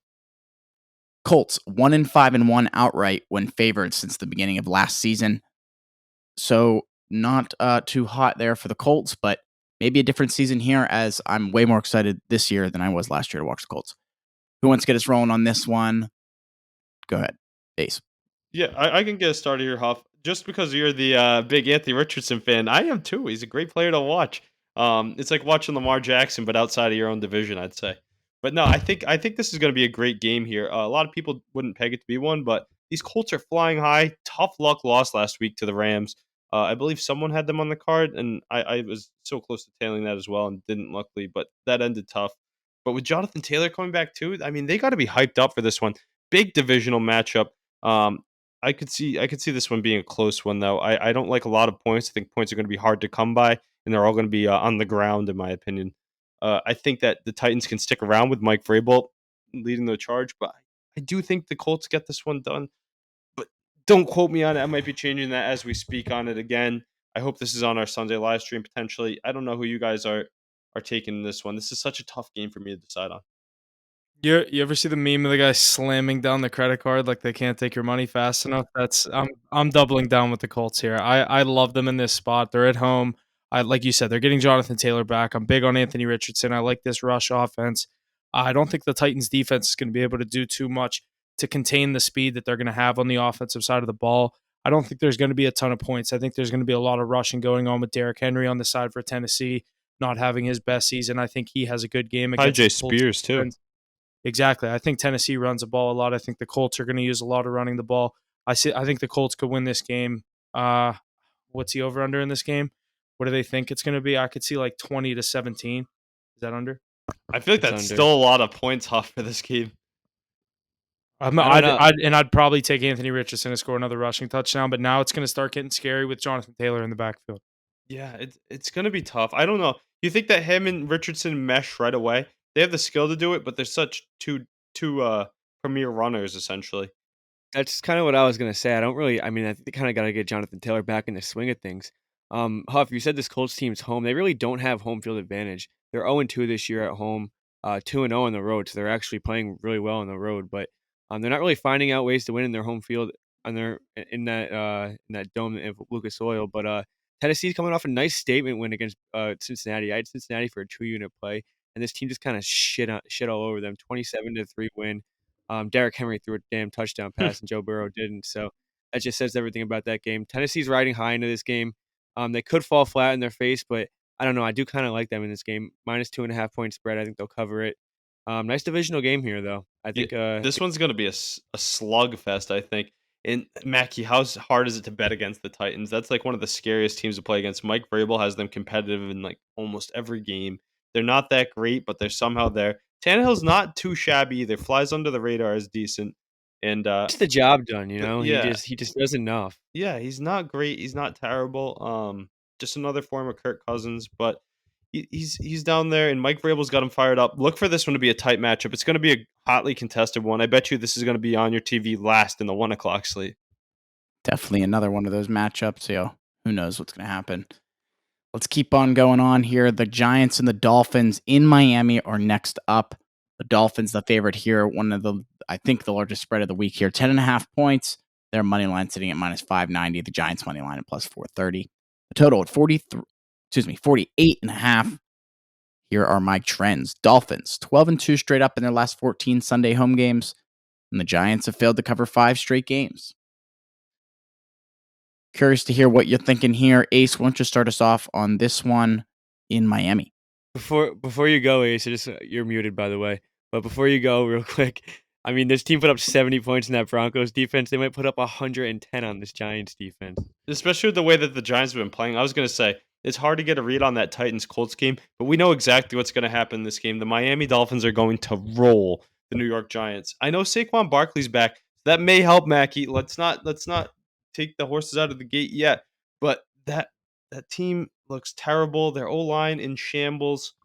Colts 1-5-1 outright when favored since the beginning of last season. So not too hot there for the Colts, but maybe a different season here, as I'm way more excited this year than I was last year to watch the Colts. Who wants to get us rolling on this one? Go ahead, Ace. Yeah, I can get us started here, Huff. Just because you're the big Anthony Richardson fan, I am too. He's a great player to watch. It's like watching Lamar Jackson, but outside of your own division, I'd say. But no, I think this is going to be a great game here. A lot of people wouldn't peg it to be one, but These Colts are flying high. Tough luck loss last week to the Rams. I believe someone had them on the card, and I was so close to tailing that as well and didn't, luckily, but that ended tough. But with Jonathan Taylor coming back too, I mean, they got to be hyped up for this one. Big divisional matchup. Um, I could see this one being a close one though. I don't like a lot of points. I think points are going to be hard to come by, and they're all going to be on the ground, in my opinion. I think that the Titans can stick around with Mike Vrabel leading the charge, but I do think the Colts get this one done. But don't quote me on it. I might be changing that as we speak on it again. I hope this is on our Sunday live stream potentially. I don't know who you guys are taking in this one. This is such a tough game for me to decide on. You ever see the meme of the guy slamming down the credit card like they can't take your money fast enough? That's I'm doubling down with the Colts here. I love them in this spot. They're at home. I like you said, they're getting Jonathan Taylor back. I'm big on Anthony Richardson. I like this rush offense. I don't think the Titans defense is going to be able to do too much to contain the speed that they're going to have on the offensive side of the ball. I don't think there's going to be a ton of points. I think there's going to be a lot of rushing going on with Derrick Henry on the side for Tennessee, not having his best season. I think he has a good game Hi, against Jay the Colts Spears too. defense. Exactly. I think Tennessee runs the ball a lot. I think the Colts are going to use a lot of running the ball. I think the Colts could win this game. What's the over under in this game? What do they think it's going to be? I could see like 20-17. Is that under? I feel like It's that's under. still a lot of points off for this game. I don't know. I'd probably take Anthony Richardson to score another rushing touchdown, but now it's going to start getting scary with Jonathan Taylor in the backfield. Yeah, it's gonna be tough. I don't know. You think that him and Richardson mesh right away? They have the skill to do it, but they're such two premier runners essentially. That's kind of what I was gonna say. I mean, I think they kind of got to get Jonathan Taylor back in the swing of things. Huff, you said this Colts team's home. They really don't have home field advantage. They're 0-2 this year at home, 2-0 on the road, so they're actually playing really well on the road. But they're not really finding out ways to win in their home field on their in that dome of Lucas Oil. But Tennessee's coming off a nice statement win against Cincinnati. I had Cincinnati for a 2-unit play, and this team just kind of shit all over them. 27-3 win. Derrick Henry threw a damn touchdown pass and Joe Burrow didn't. So that just says everything about that game. Tennessee's riding high into this game. They could fall flat in their face, but I don't know. I do kind of like them in this game. Minus 2.5 point spread. I think they'll cover it. Nice divisional game here, though. I Yeah, think. this one's gonna be a slugfest, I think. And Mackie, how hard is it to bet against the Titans? That's like one of the scariest teams to play against. Mike Vrabel has them competitive in like almost every game. They're not that great, but they're somehow there. Tannehill's not too shabby either. Flies under the radar is decent. And Gets the job done. He yeah, just does enough. yeah, he's not great. He's not terrible. Just another form of Kirk Cousins, but he's down there, and Mike Vrabel's got him fired up. Look for this one to be a tight matchup. It's going to be a hotly contested one. I bet you this is going to be on your TV last in the 1 o'clock slate. Definitely another one of those matchups. Who knows what's going to happen. Let's keep on going on here. The Giants and the Dolphins in Miami are next up. The Dolphins, the favorite here, I think the largest spread of the week here, 10.5 points. Their money line sitting at minus 590. The Giants money line at plus 430. The total at 48.5. Here are my trends. Dolphins, 12-2 straight up in their last 14 Sunday home games. And the Giants have failed to cover 5 straight games. Curious to hear what you're thinking here. Ace, why don't you start us off on this one in Miami? Before you go, Ace, you're muted, by the way. But before you go, real quick, I mean, this team put up 70 points in that Broncos defense. They might put up 110 on this Giants defense. Especially the way that the Giants have been playing. I was going to say, it's hard to get a read on that Titans-Colts game, but we know exactly what's going to happen in this game. The Miami Dolphins are going to roll the New York Giants. I know Saquon Barkley's back. That may help, Mackie. Let's not take the horses out of the gate yet. But that team looks terrible. Their O-line in shambles.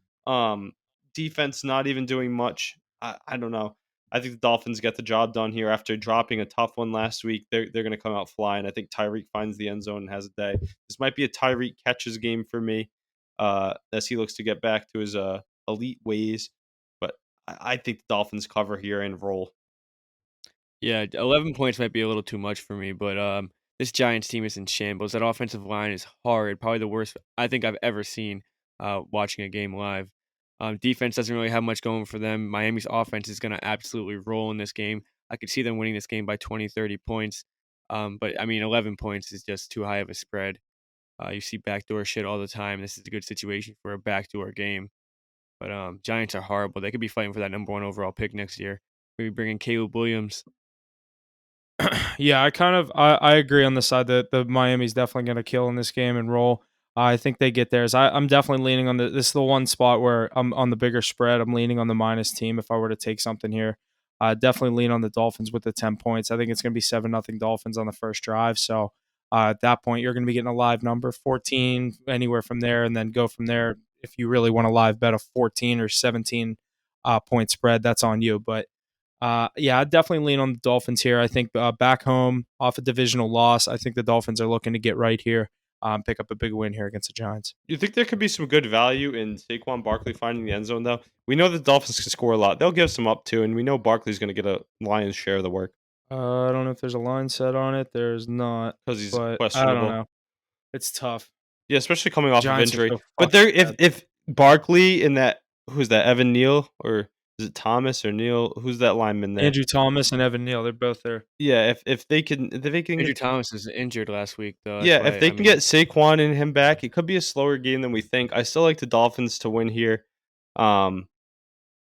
Defense not even doing much. I don't know. I think the Dolphins get the job done here after dropping a tough one last week. They're going to come out flying. I think Tyreek finds the end zone and has a day. This might be a Tyreek catches game for me as he looks to get back to his elite ways. But I think the Dolphins cover here and roll. Yeah, 11 points might be a little too much for me, but this Giants team is in shambles. That offensive line is horrid, probably the worst I think I've ever seen watching a game live. Defense doesn't really have much going for them. Miami's offense is going to absolutely roll in this game. I could see them winning this game by 20, 30 points. But, I mean, 11 points is just too high of a spread. You see backdoor shit all the time. This is a good situation for a backdoor game. But Giants are horrible. They could be fighting for that number 1 overall pick next year. Maybe bring in Caleb Williams. Yeah, I agree on the side that the Miami's definitely going to kill in this game and roll. I think they get theirs. I'm definitely leaning on this is the one spot where I'm on the bigger spread. I'm leaning on the minus team if I were to take something here. Definitely lean on the Dolphins with the 10 points. I think it's going to be 7-0 Dolphins on the first drive. So at that point, you're going to be getting a live number, 14, anywhere from there, and then go from there. If you really want to live bet a 14 or 17 point spread, that's on you. But yeah, I'd definitely lean on the Dolphins here. I think back home off a divisional loss, I think the Dolphins are looking to get right here, pick up a big win here against the Giants. You think there could be some good value in Saquon Barkley finding the end zone, though? We know the Dolphins can score a lot. They'll give some up too, and we know Barkley's going to get a lion's share of the work I don't know if there's a line set on it. There's not, because he's but I don't questionable. know. It's tough. Yeah, especially coming off of Giants are injury. so But fucking there, bad. if Barkley and that who's that Evan Neal or is it Thomas or Neal? Who's that lineman there? Andrew Thomas and Evan Neal, they're both there. Yeah, if they can Andrew get, Thomas is injured last week, though. That's yeah, if why they I can mean, get Saquon and him back, it could be a slower game than we think. I still like the Dolphins to win here. Um,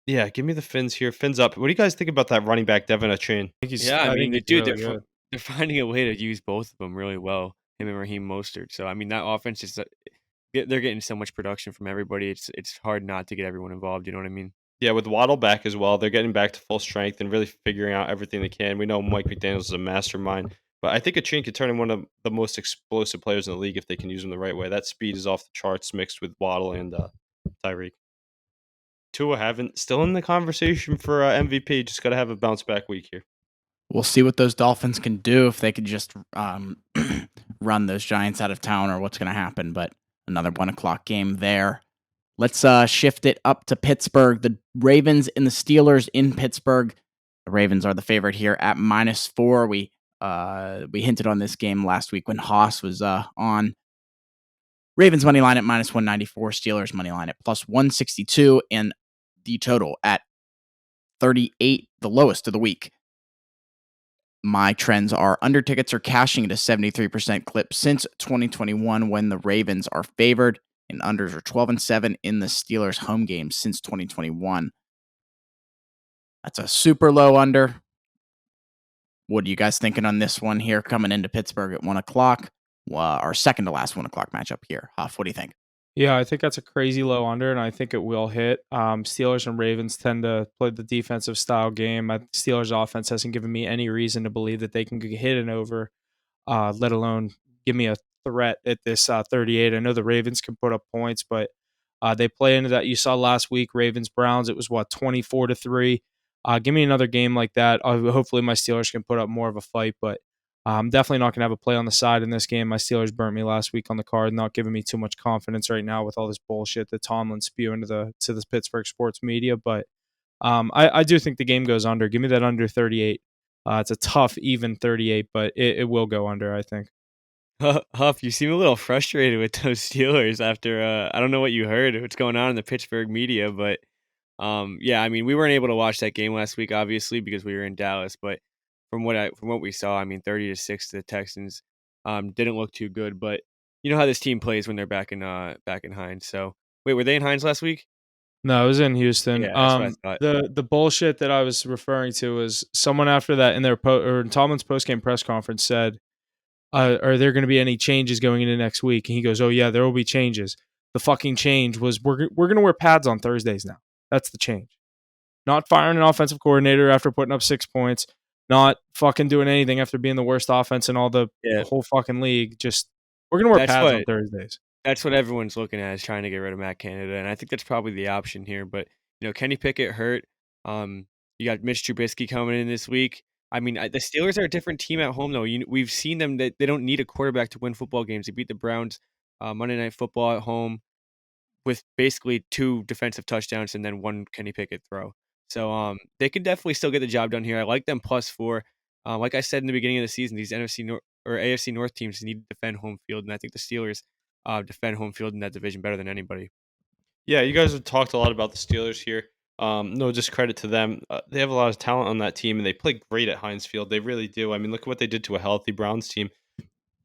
yeah, give me the Fins here. Fins up. What do you guys think about that running back Devin Achane? yeah, I I mean, think the he's dude, really good. they're finding a way to use both of them really well. Him and Raheem Mostert. So I mean, that offense is they're getting so much production from everybody. It's hard not to get everyone involved. You know what I mean? Yeah, with Waddle back as well, they're getting back to full strength and really figuring out everything they can. We know Mike McDaniels is a mastermind, but I think Achane could turn in one of the most explosive players in the league if they can use him the right way. That speed is off the charts mixed with Waddle and Tyreek. Tua haven't still in the conversation for MVP. Just got to have a bounce back week here. We'll see what those Dolphins can do if they could just run those Giants out of town or what's going to happen. But another 1:00 game there. Let's shift it up to Pittsburgh. The Ravens and the Steelers in Pittsburgh. The Ravens are the favorite here at -4. We hinted on this game last week when Haas was on. Ravens money line at -194. Steelers money line at +162, and the total at 38, the lowest of the week. My trends are under tickets are cashing at a 73% clip since 2021 when the Ravens are favored, and unders are 12-7 in the Steelers home games since 2021. That's a super low under. What are you guys thinking on this one here coming into Pittsburgh at 1:00? Our second to last 1:00 matchup here. Huff, what do you think? Yeah, I think that's a crazy low under, and I think it will hit. Steelers and Ravens tend to play the defensive style game. Steelers offense hasn't given me any reason to believe that they can hit an over, let alone give me a threat at this 38. I know the Ravens can put up points, but they play into that. You saw last week, Ravens Browns. It was 24-3. Give me another game like that. Hopefully, my Steelers can put up more of a fight, but I'm definitely not going to have a play on the side in this game. My Steelers burnt me last week on the card, not giving me too much confidence right now with all this bullshit that Tomlin spew into the Pittsburgh sports media. But I do think the game goes under. Give me that under 38. It's a tough even 38, but it will go under, I think. Huff, you seem a little frustrated with those Steelers after I don't know what you heard, what's going on in the Pittsburgh media, but yeah, I mean, we weren't able to watch that game last week, obviously, because we were in Dallas. But from what we saw, I mean, 30-6 to the Texans didn't look too good. But you know how this team plays when they're back in Hines. So wait, were they in Hines last week? No, it was in Houston. Yeah, that's what I thought. The bullshit that I was referring to was someone after that in their or in Tomlin's postgame press conference said, "Are there going to be any changes going into next week?" And he goes, "Oh yeah, there will be changes." The fucking change was we're going to wear pads on Thursdays now. That's the change. Not firing an offensive coordinator after putting up 6 points. Not fucking doing anything after being the worst offense in the Yeah, whole fucking league. Just we're going to wear that's pads on what Thursdays. that's what everyone's looking at is trying to get rid of Matt Canada, and I think that's probably the option here. But Kenny Pickett hurt. You got Mitch Trubisky coming in this week. I mean, the Steelers are a different team at home, though. We've seen them that they don't need a quarterback to win football games. They beat the Browns Monday Night Football at home with basically 2 defensive touchdowns and then 1 Kenny Pickett throw. So they could definitely still get the job done here. I like them +4. Like I said in the beginning of the season, these NFC North or AFC North teams need to defend home field, and I think the Steelers defend home field in that division better than anybody. Yeah, you guys have talked a lot about the Steelers here. No discredit to them. They have a lot of talent on that team, and they play great at Heinz Field. They really do. I mean, look at what they did to a healthy Browns team.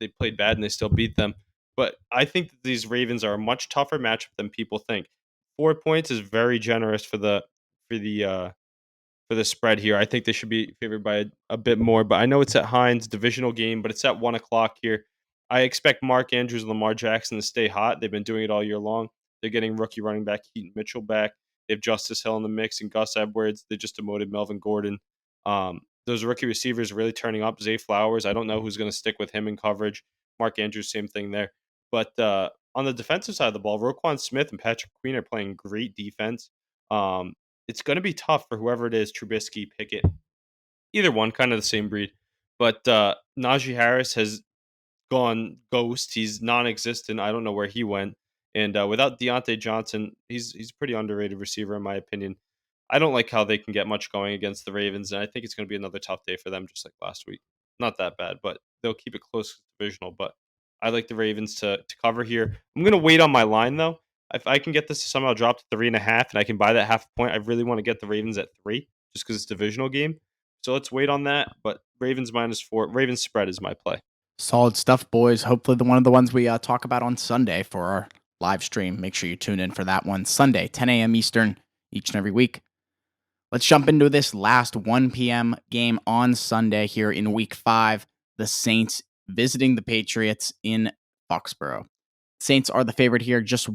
They played bad, and they still beat them. But I think that these Ravens are a much tougher matchup than people think. 4 points is very generous for the for the spread here. I think they should be favored by a bit more, but I know it's at Heinz, divisional game, but it's at 1 o'clock here. I expect Mark Andrews and Lamar Jackson to stay hot. They've been doing it all year long. They're getting rookie running back Keaton Mitchell back. They have Justice Hill in the mix and Gus Edwards. They just demoted Melvin Gordon. Those rookie receivers really turning up. Zay Flowers, I don't know who's going to stick with him in coverage. Mark Andrews, same thing there. But on the defensive side of the ball, Roquan Smith and Patrick Queen are playing great defense. It's going to be tough for whoever it is, Trubisky, Pickett, either one, kind of the same breed. But Najee Harris has gone ghost. He's non-existent. I don't know where he went. And without Deontay Johnson, he's a pretty underrated receiver in my opinion. I don't like how they can get much going against the Ravens, and I think it's going to be another tough day for them, just like last week. Not that bad, but they'll keep it close divisional. But I like the Ravens to cover here. I'm going to wait on my line though. If I can get this to somehow drop to 3.5, and I can buy that half point, I really want to get the Ravens at 3, just because it's a divisional game. So let's wait on that. But Ravens -4, Ravens spread is my play. Solid stuff, boys. Hopefully, one of the ones we talk about on Sunday for our live stream. Make sure you tune in for that one. Sunday, 10 a.m. Eastern, each and every week. Let's jump into this last 1 p.m. game on Sunday here in Week 5. The Saints visiting the Patriots in Foxborough. Saints are the favorite here, just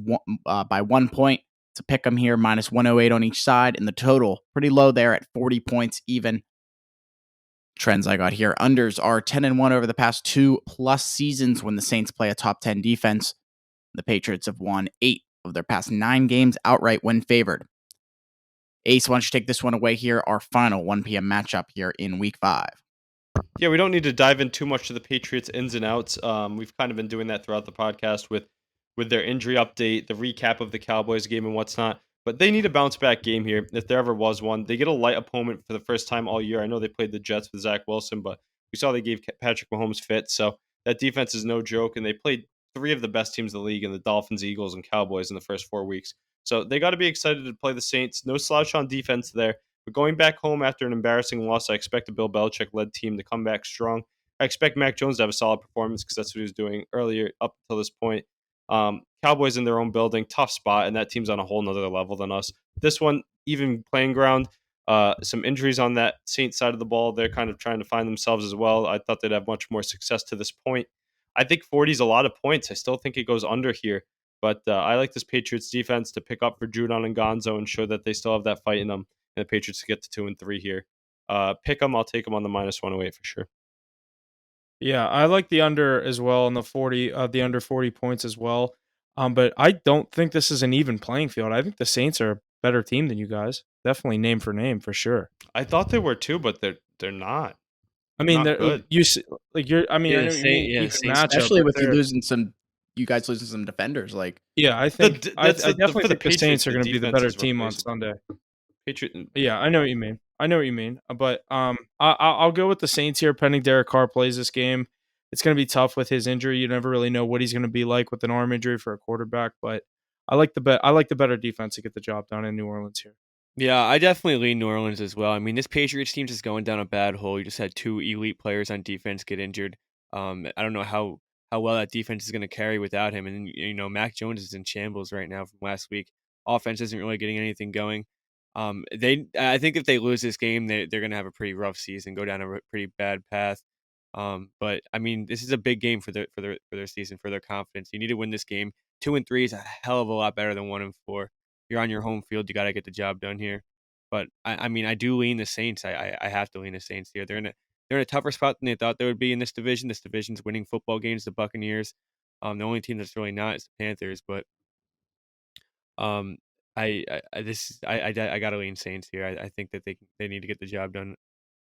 by 1 point. To pick them here, -108 on each side, and the total pretty low there at 40 points even. Trends I got here. Unders are 10-1 over the past 2+ seasons when the Saints play a top 10 defense. The Patriots have won 8 of their past 9 games outright when favored. Ace, why don't you take this one away here? Our final 1 p.m. matchup here in Week 5. Yeah, we don't need to dive in too much to the Patriots ins and outs. We've kind of been doing that throughout the podcast with their injury update, the recap of the Cowboys game and what's not. But they need a bounce back game here if there ever was one. They get a light opponent for the first time all year. I know they played the Jets with Zach Wilson, but we saw they gave Patrick Mahomes fit. So that defense is no joke. And they played 3 of the best teams in the league in the Dolphins, Eagles, and Cowboys in the first 4 weeks. So they got to be excited to play the Saints. No slouch on defense there. But going back home after an embarrassing loss, I expect a Bill Belichick-led team to come back strong. I expect Mac Jones to have a solid performance because that's what he was doing earlier up until this point. Cowboys in their own building, tough spot, and that team's on a whole nother level than us. This one, even playing ground, some injuries on that Saints side of the ball. They're kind of trying to find themselves as well. I thought they'd have much more success to this point. I think 40 is a lot of points. I still think it goes under here, but I like this Patriots defense to pick up for Judon and Gonzo and show that they still have that fight in them, and the Patriots to get to 2-3 here. Pick them. I'll take them on the -108 for sure. Yeah, I like the under as well on the under 40 points as well. But I don't think this is an even playing field. I think the Saints are a better team than you guys. Definitely name for name for sure. I thought they were too, but they're not. I mean, Not good. like you're. I mean, I Yeah, know what you mean. Even Saints, matchup, Especially but with you they're- losing you guys losing some defenders. Like, Yeah, I think I that's the- definitely for the think the Saints Patriots, are the going to be the defense better is team on replaceable. Sunday. Patriot. Yeah, I know what you mean. But I'll go with the Saints here. Pending Derek Carr plays this game, it's going to be tough with his injury. You never really know what he's going to be like with an arm injury for a quarterback. But I like the better defense to get the job done in New Orleans here. Yeah, I definitely lean New Orleans as well. I mean, this Patriots team just going down a bad hole. You just had 2 elite players on defense get injured. I don't know how well that defense is going to carry without him. And Mac Jones is in shambles right now from last week. Offense isn't really getting anything going. I think if they lose this game, they're going to have a pretty rough season, go down a pretty bad path. But I mean, this is a big game for their season, for their confidence. You need to win this game. 2-3 is a hell of a lot better than 1-4. You're on your home field. You got to get the job done here. But I mean, I do lean the Saints. I have to lean the Saints here. They're in a tougher spot than they thought they would be in this division. This division's winning football games. The Buccaneers. The only team that's really not is the Panthers. But I gotta lean Saints here. I think that they need to get the job done,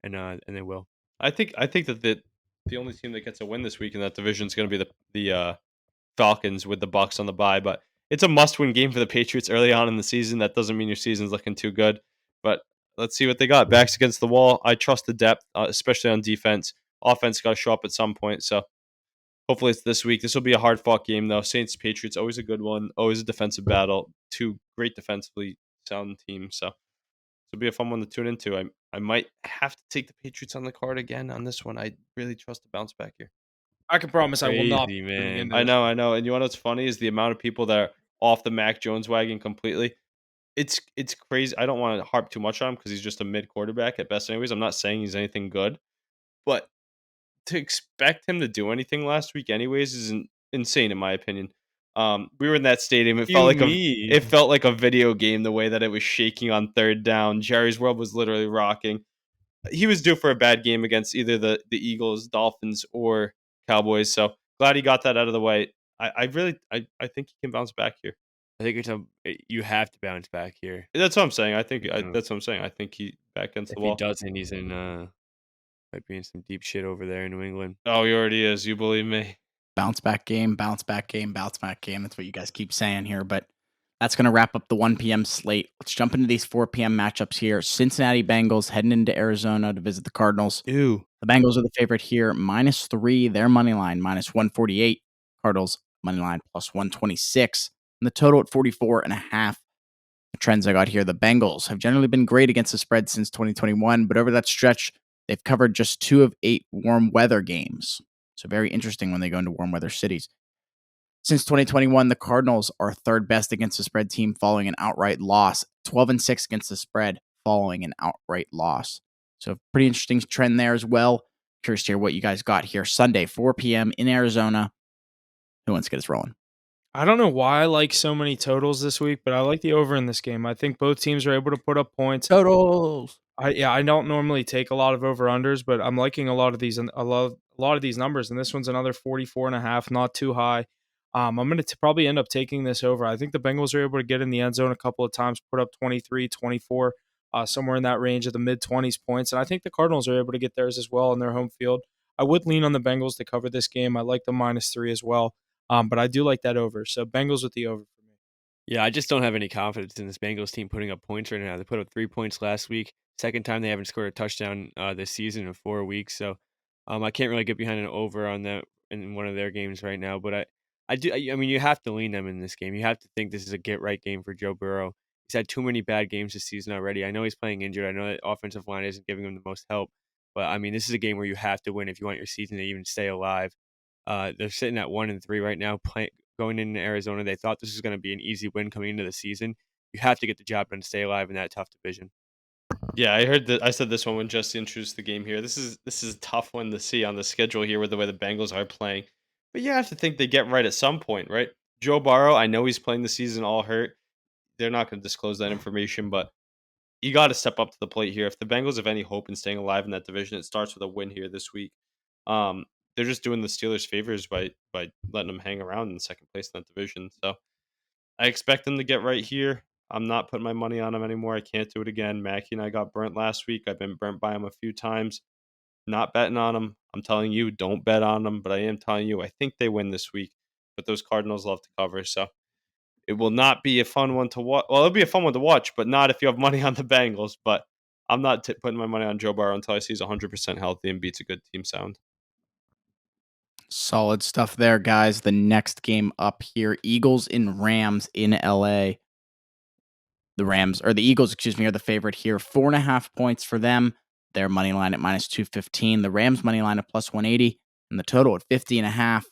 and they will. I think that the only team that gets a win this week in that division is going to be the Falcons with the Bucks on the bye. But it's a must-win game for the Patriots early on in the season. That doesn't mean your season's looking too good, but let's see what they got. Backs against the wall. I trust the depth, especially on defense. Offense got to show up at some point. So hopefully it's this week. This will be a hard-fought game, though. Saints Patriots always a good one. Always a defensive battle. 2 great defensively sound teams. So it'll be a fun one to tune into. I might have to take the Patriots on the card again on this one. I really trust the bounce back here. I can promise I will not. Crazy, be tuning man. into I this. know. And you know what's funny is the amount of people that are off the Mac Jones wagon completely. it's crazy. I don't want to harp too much on him because he's just a mid quarterback at best. Anyways, I'm not saying he's anything good, but to expect him to do anything last week, anyways, is insane in my opinion. We were in that stadium. You mean? It felt like a video game. The way that it was shaking on third down, Jerry's world was literally rocking. He was due for a bad game against either the Eagles, Dolphins, or Cowboys. So glad he got that out of the way. I think he can bounce back here. I think you have to bounce back here. That's what I'm saying. Uh, That's what I'm saying. I think he back against if the he wall. doesn't, he's might be in some deep shit over there in New England. Oh, he already is. You believe me? Bounce back game, bounce back game, bounce back game. That's what you guys keep saying here. But that's going to wrap up the 1 p.m. slate. Let's jump into these 4 p.m. matchups here. Cincinnati Bengals heading into Arizona to visit the Cardinals. Ew. The Bengals are the favorite here, -3. Their money line, -148. Cardinals money line +126. And the total at 44.5. The trends I got here, the Bengals have generally been great against the spread since 2021, but over that stretch, they've covered just 2 of 8 warm weather games. So very interesting when they go into warm weather cities. Since 2021, the Cardinals are third best against the spread team following an outright loss, 12-6 against the spread following an outright loss. So pretty interesting trend there as well. Curious to hear what you guys got here. Sunday, 4 p.m. in Arizona. Who wants to get us rolling? I don't know why I like so many totals this week, but I like the over in this game. I think both teams are able to put up points. Totals. I don't normally take a lot of over unders, but I'm liking a lot of these numbers, and this one's another 44.5, not too high. I'm going to probably end up taking this over. I think the Bengals are able to get in the end zone a couple of times, put up 23, 24, somewhere in that range of the mid-20s points, and I think the Cardinals are able to get theirs as well in their home field. I would lean on the Bengals to cover this game. I like the -3 as well, but I do like that over. So Bengals with the over for me. Yeah, I just don't have any confidence in this Bengals team putting up points right now. They put up 3 points last week. Second time they haven't scored a touchdown this season in 4 weeks. So I can't really get behind an over on that in one of their games right now. But I do. I mean, you have to lean them in this game. You have to think this is a get right game for Joe Burrow. He's had too many bad games this season already. I know he's playing injured. I know that offensive line isn't giving him the most help. But I mean, this is a game where you have to win if you want your season to even stay alive. They're sitting at 1-3 right now, going into Arizona. They thought this was going to be an easy win coming into the season. You have to get the job done to stay alive in that tough division. Yeah, I heard that. I said this one when Jesse introduced the game here. This is a tough one to see on the schedule here with the way the Bengals are playing. But you have to think they get right at some point, right? Joe Burrow, I know he's playing the season all hurt. They're not going to disclose that information, but you got to step up to the plate here. If the Bengals have any hope in staying alive in that division, it starts with a win here this week. They're just doing the Steelers favors by letting them hang around in second place in that division. So I expect them to get right here. I'm not putting my money on them anymore. I can't do it again. Mackie and I got burnt last week. I've been burnt by them a few times. Not betting on them. I'm telling you, don't bet on them. But I am telling you, I think they win this week. But those Cardinals love to cover. So it will not be a fun one to watch. Well, it'll be a fun one to watch, but not if you have money on the Bengals. But I'm not putting my money on Joe Burrow until I see he's 100% healthy and beats a good team sound. Solid stuff there, guys. The next game up here, Eagles and Rams in LA. The Eagles, excuse me, are the favorite here. 4.5 points for them. Their money line at -215. The Rams money line at +180, and the total at 50.5.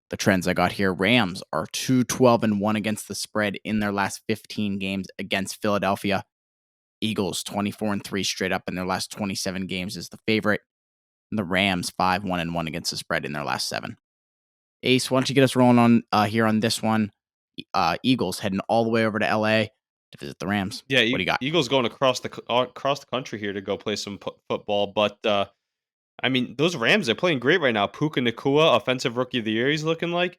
The trends I got here: Rams are 2-12-1 against the spread in their last 15 games against Philadelphia. Eagles 24-3 straight up in their last 27 games is the favorite. And the Rams 5-1-1 against the spread in their last 7. Ace, why don't you get us rolling on here on this one? Eagles heading all the way over to LA to visit the Rams. Yeah, What do you got? Eagles going across the country here to go play some football, but I mean those Rams are playing great right now. Puka Nacua, offensive rookie of the year, he's looking like.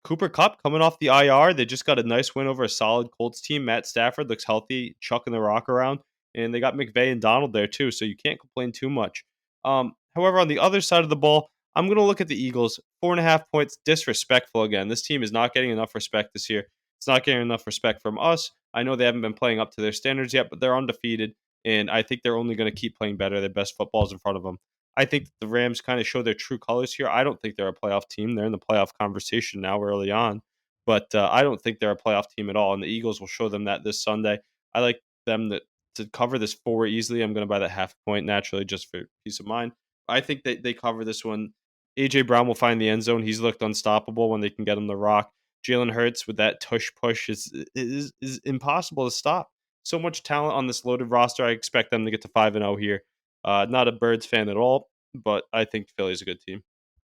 Cooper Kupp coming off the IR. They just got a nice win over a solid Colts team. Matt Stafford looks healthy, chucking the rock around, and they got McVay and Donald there too, so you can't complain too much. However, on the other side of the ball, I'm going to look at the Eagles. 4.5 points, disrespectful again. This team is not getting enough respect this year. It's not getting enough respect from us. I know they haven't been playing up to their standards yet, but they're undefeated, and I think they're only going to keep playing better. Their best football's in front of them. I think the Rams kind of show their true colors here. I don't think they're a playoff team. They're in the playoff conversation now early on, but I don't think they're a playoff team at all, and the Eagles will show them that this Sunday. I like them to cover this 4 easily. I'm going to buy that half point naturally just for peace of mind. I think they cover this one. A.J. Brown will find the end zone. He's looked unstoppable when they can get him the rock. Jalen Hurts with that tush push is impossible to stop. So much talent on this loaded roster. I expect them to get to 5-0 here. Not a Birds fan at all, but I think Philly's a good team.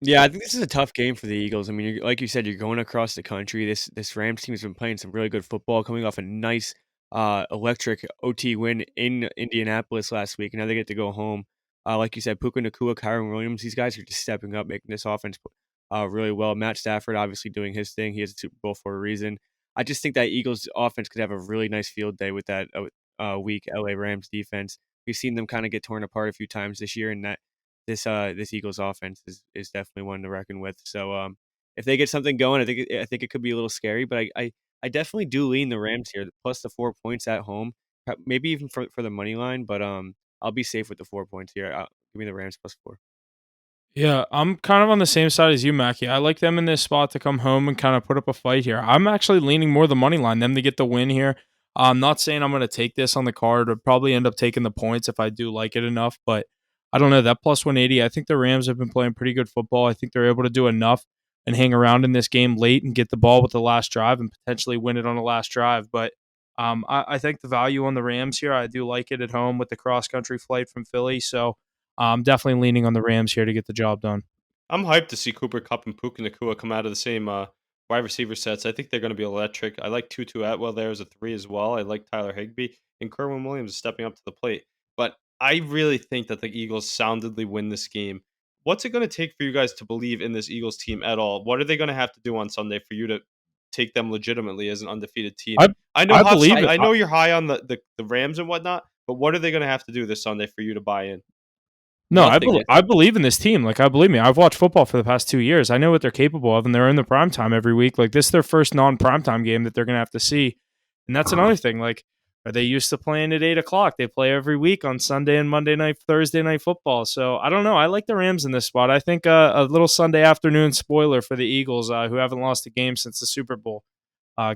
Yeah, I think this is a tough game for the Eagles. I mean, like you said, you're going across the country. This Rams team has been playing some really good football, coming off a nice, electric OT win in Indianapolis last week. And now they get to go home. Like you said, Puka Nacua, Kyron Williams, these guys are just stepping up, making this offense really well. Matt Stafford obviously doing his thing. He has a Super Bowl for a reason. I just think that Eagles offense could have a really nice field day with that weak LA Rams defense. We've seen them kind of get torn apart a few times this year, and this Eagles offense is definitely one to reckon with. So if they get something going, I think it could be a little scary, but I definitely do lean the Rams here, plus the 4 points at home, maybe even for the money line. But I'll be safe with the 4 points here. Give me the Rams plus 4. Yeah, I'm kind of on the same side as you, Mackie. I like them in this spot to come home and kind of put up a fight here. I'm actually leaning more the money line, them to get the win here. I'm not saying I'm going to take this on the card. I'd probably end up taking the points if I do like it enough, but I don't know. That plus 180, I think the Rams have been playing pretty good football. I think they're able to do enough and hang around in this game late and get the ball with the last drive and potentially win it on the last drive. But I think the value on the Rams here, I do like it at home with the cross-country flight from Philly. So I'm definitely leaning on the Rams here to get the job done. I'm hyped to see Cooper Kupp and Puka Nacua come out of the same wide receiver sets. I think they're going to be electric. I like Tutu Atwell there as a 3 as well. I like Tyler Higbee, and Kerwin Williams is stepping up to the plate. But I really think that the Eagles soundly win this game. What's it going to take for you guys to believe in this Eagles team at all? What are they going to have to do on Sunday for you to take them legitimately as an undefeated team? I know I believe it. I know you're high on the Rams and whatnot, but what are they going to have to do this Sunday for you to buy in? No, Nothing, I believe in this team. Like, I believe me. I've watched football for the past 2 years. I know what they're capable of, and they're in the prime time every week. Like, this is their first non-primetime game that they're going to have to see. And that's another thing. Like, are they used to playing at 8 o'clock? They play every week on Sunday and Monday night, Thursday night football. So, I don't know. I like the Rams in this spot. I think a little Sunday afternoon spoiler for the Eagles, who haven't lost a game since the Super Bowl.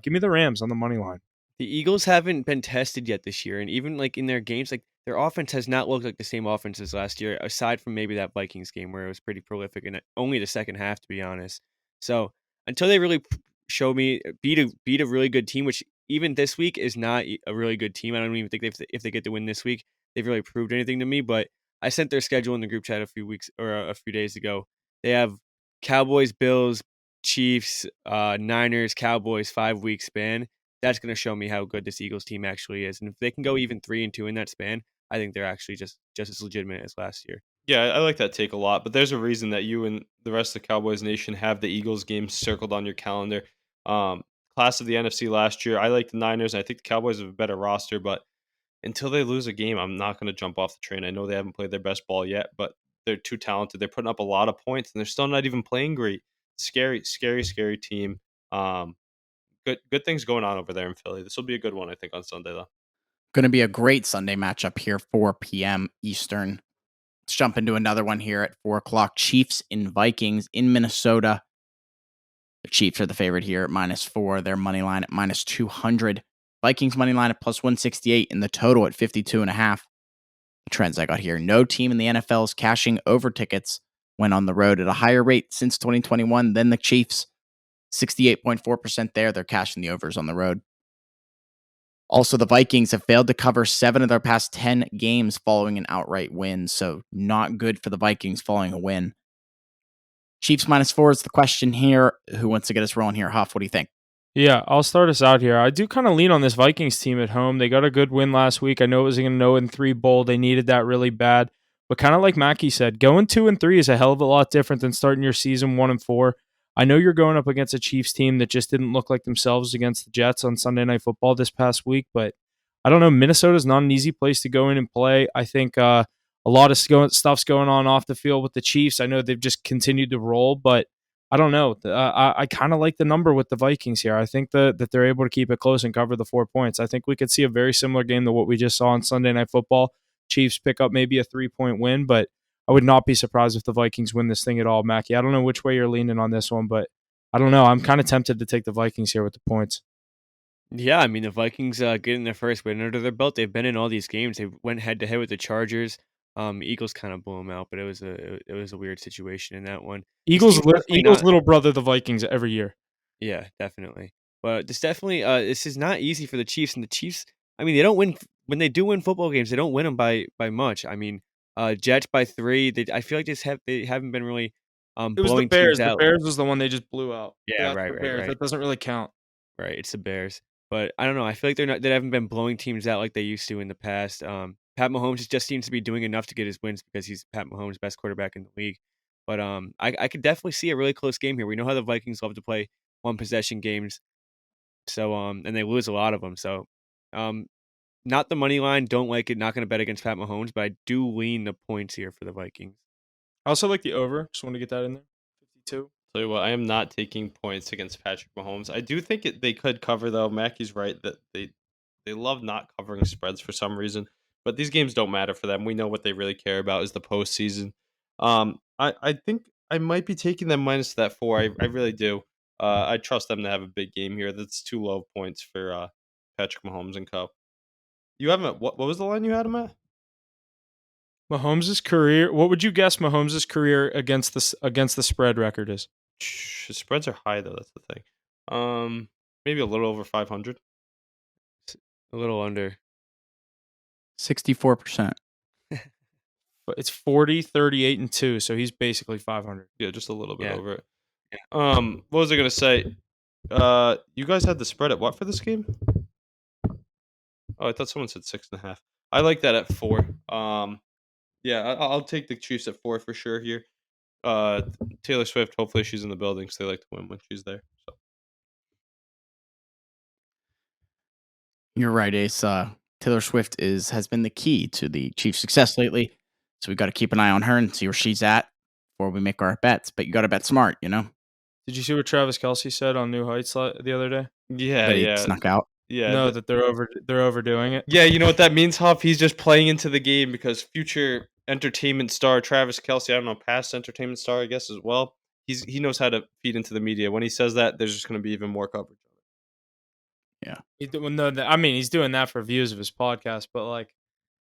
Give me the Rams on the money line. The Eagles haven't been tested yet this year, and even like in their games, like their offense has not looked like the same offense as last year, aside from maybe that Vikings game where it was pretty prolific and only the second half, to be honest. So until they really show me beat a really good team, which even this week is not a really good team. I don't even think if they get the win this week, they've really proved anything to me. But I sent their schedule in the group chat a few weeks or a few days ago. They have Cowboys, Bills, Chiefs, Niners, Cowboys 5 week span. That's going to show me how good this Eagles team actually is. And if they can go even 3-2 in that span, I think they're actually just as legitimate as last year. Yeah, I like that take a lot, but there's a reason that you and the rest of the Cowboys Nation have the Eagles game circled on your calendar. Class of the NFC last year, I like the Niners, and I think the Cowboys have a better roster, but until they lose a game, I'm not going to jump off the train. I know they haven't played their best ball yet, but they're too talented. They're putting up a lot of points, and they're still not even playing great. Scary, scary, scary team. Good things going on over there in Philly. This will be a good one, I think, on Sunday, though. Going to be a great Sunday matchup here, 4 p.m. Eastern. Let's jump into another one here at 4 o'clock. Chiefs and Vikings in Minnesota. The Chiefs are the favorite here at -4. Their money line at -200. Vikings money line at +168 and the total at 52.5. The trends I got here. No team in the NFL is cashing over tickets when on the road at a higher rate since 2021 than the Chiefs. 68.4% there. They're cashing the overs on the road. Also, the Vikings have failed to cover 7 of their past 10 games following an outright win, so not good for the Vikings following a win. Chiefs -4 is the question here. Who wants to get us rolling here? Huff, what do you think? Yeah, I'll start us out here. I do kind of lean on this Vikings team at home. They got a good win last week. I know it was going to 0-3 bowl. They needed that really bad. But kind of like Mackie said, going 2-3 is a hell of a lot different than starting your season 1-4. I know you're going up against a Chiefs team that just didn't look like themselves against the Jets on Sunday Night Football this past week, but I don't know. Minnesota's not an easy place to go in and play. I think a lot of stuff's going on off the field with the Chiefs. I know they've just continued to roll, but I don't know. I kind of like the number with the Vikings here. I think that they're able to keep it close and cover the 4 points. I think we could see a very similar game to what we just saw on Sunday Night Football. Chiefs pick up maybe a 3-point win, but I would not be surprised if the Vikings win this thing at all, Mackie. I don't know which way you're leaning on this one, but I don't know. I'm kind of tempted to take the Vikings here with the points. Yeah, I mean, the Vikings getting their first win under their belt. They've been in all these games. They went head-to-head with the Chargers. Eagles kind of blew them out, but it was a weird situation in that one. Eagles definitely little brother, the Vikings every year. Yeah, definitely. But this definitely this is not easy for the Chiefs, and the Chiefs, I mean, they don't win when they do win football games, they don't win them by much. I mean, Jets by 3, I feel like they haven't been really It was the blowing teams Bears. The out. Bears was the one they just blew out. Yeah, That's right, the right, Bears. right. That doesn't really count. Right, it's the Bears. But I don't know, I feel like they haven't been blowing teams out like they used to in the past. Pat Mahomes just seems to be doing enough to get his wins because he's Pat Mahomes, best quarterback in the league. But I could definitely see a really close game here. We know how the Vikings love to play one possession games. So and they lose a lot of them. So um not the money line, don't like it, not going to bet against Pat Mahomes, but I do lean the points here for the Vikings. I also like the over. Just want to get that in there. 52. Tell you what, I am not taking points against Patrick Mahomes. I do think they could cover though. Mackey's right that they love not covering spreads for some reason, but these games don't matter for them. We know what they really care about is the postseason. I think I might be taking them minus that 4. I really do. I trust them to have a big game here. That's too low points for Patrick Mahomes and co. You haven't what was the line you had him at? Mahomes' career. What would you guess Mahomes' career against the spread record is? His spreads are high though. That's the thing. Maybe a little over 500. A little under. 64%. But it's 40, 38, and 2. So he's basically 500. Yeah, just a little bit Yeah. over it. What was I gonna say? You guys had the spread at what for this game? Oh, I thought someone said 6.5. I like that at 4. Yeah, I'll take the Chiefs at 4 for sure here. Taylor Swift, hopefully she's in the building because they like to win when she's there. So You're right, Ace. Taylor Swift has been the key to the Chiefs' success lately. So we got to keep an eye on her and see where she's at before we make our bets. But you got to bet smart, you know? Did you see what Travis Kelce said on New Heights the other day? yeah, That he yeah, snuck out. yeah. No, that they're overdoing it. Yeah, you know what that means, Huff? He's just playing into the game because future entertainment star Travis Kelce, I don't know, past entertainment star, I guess as well. He knows how to feed into the media. When he says that, there's just going to be even more coverage of it. I mean, he's doing that for views of his podcast, but like,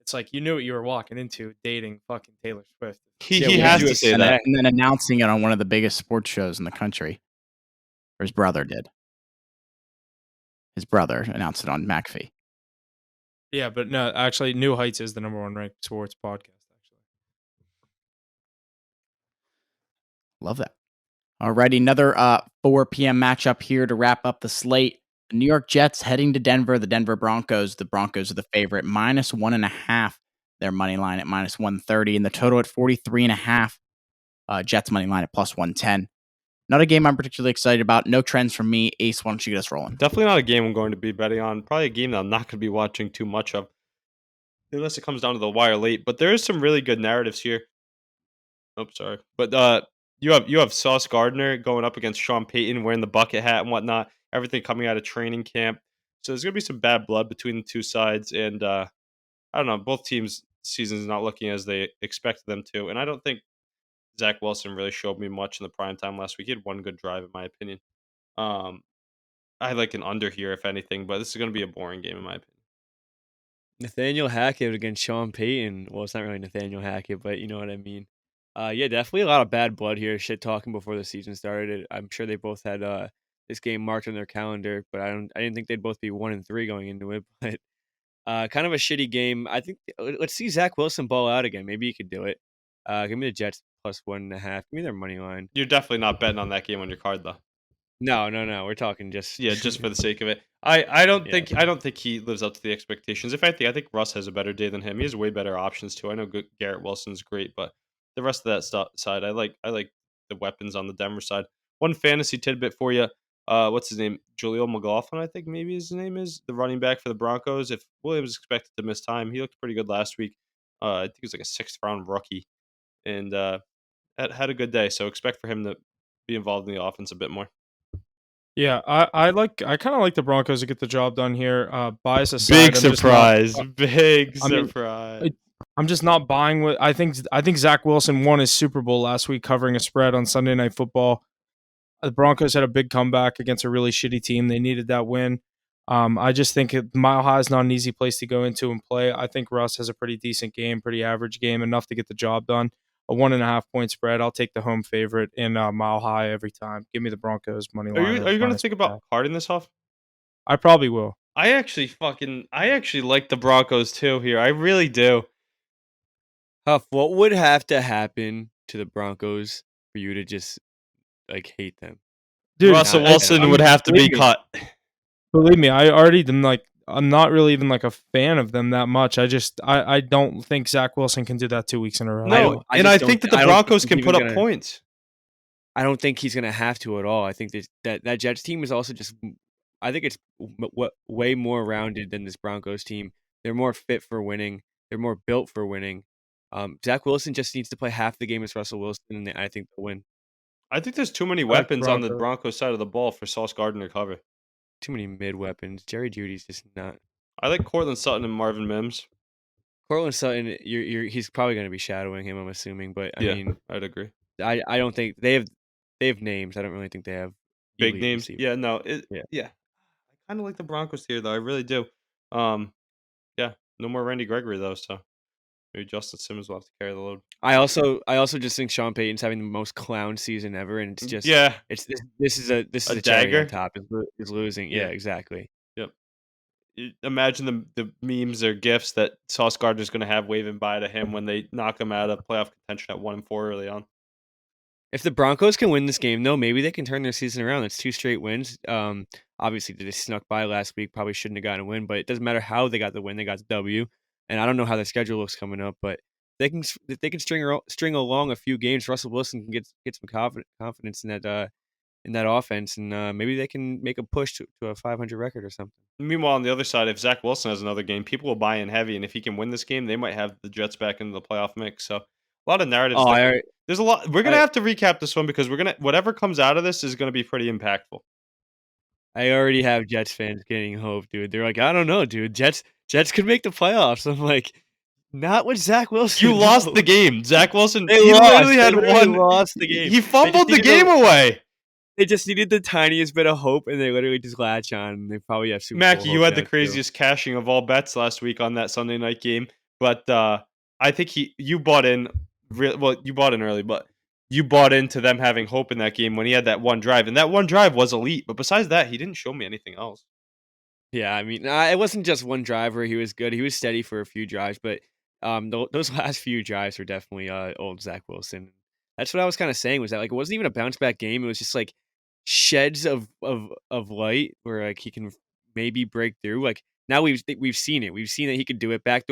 it's like you knew what you were walking into dating fucking Taylor Swift. He Yeah, what has did you to say And that. then, and then announcing it on one of the biggest sports shows in the country. Or his brother did. His brother announced it on McAfee. Yeah, but no, actually, New Heights is the number 1 ranked sports podcast. Actually, Love that. Alrighty, another 4 p.m. matchup here to wrap up the slate. The New York Jets heading to Denver. The Denver Broncos. The Broncos are the favorite, -1.5. Their money line at -130, and the total at 43.5. Jets money line at +110. Not a game I'm particularly excited about. No trends from me. Ace, why don't you get us rolling? Definitely not a game I'm going to be betting on. Probably a game that I'm not going to be watching too much of, unless it comes down to the wire late. But there is some really good narratives here. Oh, sorry. But you have Sauce Gardner going up against Sean Payton wearing the bucket hat and whatnot. Everything coming out of training camp. So there's gonna be some bad blood between the two sides, and I don't know. Both teams' seasons not looking as they expected them to, and I don't think Zach Wilson really showed me much in the prime time last week. He had one good drive, in my opinion. Um, I like an under here, if anything, but this is gonna be a boring game, in my opinion. Nathaniel Hackett against Sean Payton. Well, it's not really Nathaniel Hackett, but you know what I mean. Yeah, definitely a lot of bad blood here. Shit talking before the season started. I'm sure they both had this game marked on their calendar, but I didn't think they'd both be 1-3 going into it. But kind of a shitty game. I think let's see Zach Wilson ball out again. Maybe he could do it. Give me the Jets +1.5. Give me their money line. You're definitely not betting on that game on your card, though. No. We're talking just Yeah, just for the sake of it. I don't Yeah. think he lives up to the expectations. If anything, I think Russ has a better day than him. He has way better options too. I know Garrett Wilson's great, but the rest of that side, I like the weapons on the Denver side. One fantasy tidbit for you. What's his name? Jaleel McLaughlin, I think maybe his name is the running back for the Broncos. If Williams is expected to miss time, he looked pretty good last week. I think he was like a 6th-round rookie, and had a good day. So expect for him to be involved in the offense a bit more. yeah, I kind of like the Broncos to get the job done here. Bias aside, Big I'm just not- Big I mean, surprise. I'm just not buying what I think Zach Wilson won his Super Bowl last week covering a spread on Sunday Night Football. The Broncos had a big comeback against a really shitty team. They needed that win. I just think Mile High is not an easy place to go into and play. I think Russ has a pretty decent game, pretty average game, enough to get the job done. a 1.5 point spread. I'll take the home favorite in Mile High every time. Give me the Broncos money Are line. you or are you going to minus think 1.5. about carding this off? I probably will. I actually like the Broncos too here. I really do. Huff, what would have to happen to the Broncos for you to just like hate them? Dude, Russell Not at Wilson all. would have to be believe me. cut. Believe me, I already am like I'm not really even like a fan of them that much. I don't think Zach Wilson can do that 2 weeks in a row. No, I and just I don't. think that the I don't think Broncos he's can even put up gonna. points. I don't think he's gonna have to at all. I think that Jets team is also just. I think it's way more rounded than this Broncos team. They're more fit for winning. They're more built for winning. Zach Wilson just needs to play half the game as Russell Wilson, and I think they'll win. I think there's too many I like the weapons on the Broncos. Broncos side of the ball for Sauce Gardner to cover. Too many mid weapons. Jerry Judy's just not. I like Cortland Sutton and Marvin Mims. Cortland Sutton, he's probably going to be shadowing him. I'm assuming, but I mean, I'd agree. I don't think they have names. I don't really think they have Big elite names. receivers. Yeah, no, Yeah. I kind of like the Broncos here though. I really do. Yeah, no more Randy Gregory though, so maybe Justin Simmons will have to carry the load. I also just think Sean Payton's having the most clown season ever, and it's just Yeah, this is a A cherry on dagger? top. Is losing. Yeah, Yeah. exactly. yep. Imagine the memes or gifs that Sauce Gardner's going to have waving by to him when they knock him out of playoff contention at 1-4 early on. If the Broncos can win this game, though, maybe they can turn their season around. It's 2 straight wins. Obviously, they snuck by last week. Probably shouldn't have gotten a win, but it doesn't matter how they got the win. They got the W. And I don't know how their schedule looks coming up, but if they can string along a few games, Russell Wilson can get some confidence in that offense, and maybe they can make a push to a 500 record or something. Meanwhile, on the other side, if Zach Wilson has another game, people will buy in heavy, and if he can win this game, they might have the Jets back into the playoff mix. So a lot of narratives. Oh, There's a lot. We're gonna have to recap this one because whatever comes out of this is gonna be pretty impactful. I already have Jets fans getting hope, dude. They're like, I don't know, dude. Jets could make the playoffs. I'm like, not with Zach Wilson. You lost the game, Zach Wilson. They He lost. literally had They literally one. lost the game. He fumbled the needed game away. They just needed the tiniest bit of hope, and they literally just latch on. And they probably have Super Bowl Mackie, you hope had the now, too. craziest cashing of all bets last week on that Sunday night game, but I think you bought in. You bought in early, but you bought into them having hope in that game when he had that one drive, and that one drive was elite. But besides that, he didn't show me anything else. Yeah, I mean, it wasn't just one drive where he was good. He was steady for a few drives, but those last few drives were definitely old Zach Wilson. That's what I was kind of saying, was that like it wasn't even a bounce back game. It was just like sheds of light where like he can maybe break through. Like now we've seen it. We've seen that he could do it. Back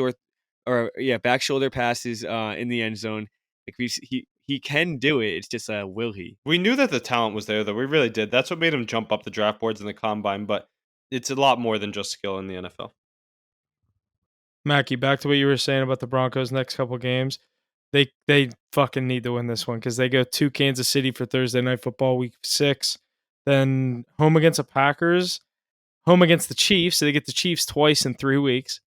shoulder passes in the end zone. Like he can do it. It's just will he? We knew that the talent was there, though. We really did. That's what made him jump up the draft boards in the combine. But it's a lot more than just skill in the NFL. Mackie, back to what you were saying about the Broncos next couple games. They fucking need to win this one because they go to Kansas City for Thursday Night Football Week 6, then home against the Packers, home against the Chiefs. So they get the Chiefs twice in 3 weeks,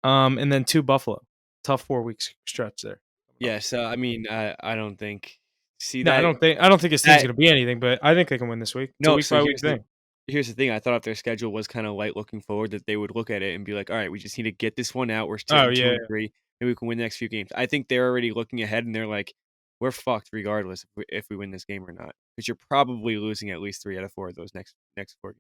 and then to Buffalo. Tough 4 weeks stretch there. Yes, I mean, I don't think. See No, that? I don't think his team's that- going to be anything, but I think they can win this week. It's a No, week so by week thing. here's the thing. I thought if their schedule was kind of light looking forward, that they would look at it and be like, all right, we just need to get this one out. We're still Oh, 2-3. Maybe we can win the next few games. I think they're already looking ahead and they're like, we're fucked regardless if we win this game or not. Because you're probably losing at least 3 out of 4 of those next 4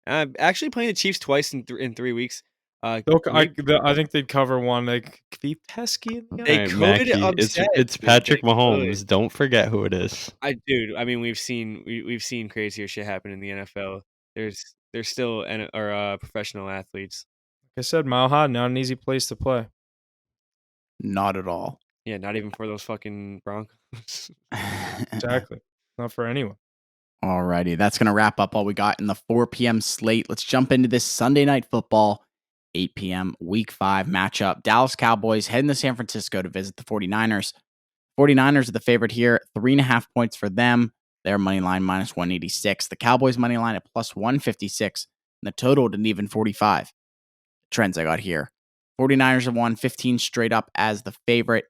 games. Actually playing the Chiefs twice in 3 weeks. I think they'd cover one. Like, be pesky. They could upset. It's dude. Patrick They could. Mahomes. Don't forget who it is. I mean, we've seen crazier shit happen in the NFL. There's still professional athletes. Like I said, Mile High, not an easy place to play. Not at all. Yeah, not even for those fucking Broncos. Exactly. Not for anyone. Alrighty, that's going to wrap up all we got in the 4 p.m. slate. Let's jump into this Sunday Night Football, 8 p.m. Week 5 matchup. Dallas Cowboys heading to San Francisco to visit the 49ers. 49ers are the favorite here, 3.5 points for them. Their money line minus 186. The Cowboys money line at plus 156. And the total at an even 45. Trends I got here. 49ers have won 15 straight up as the favorite.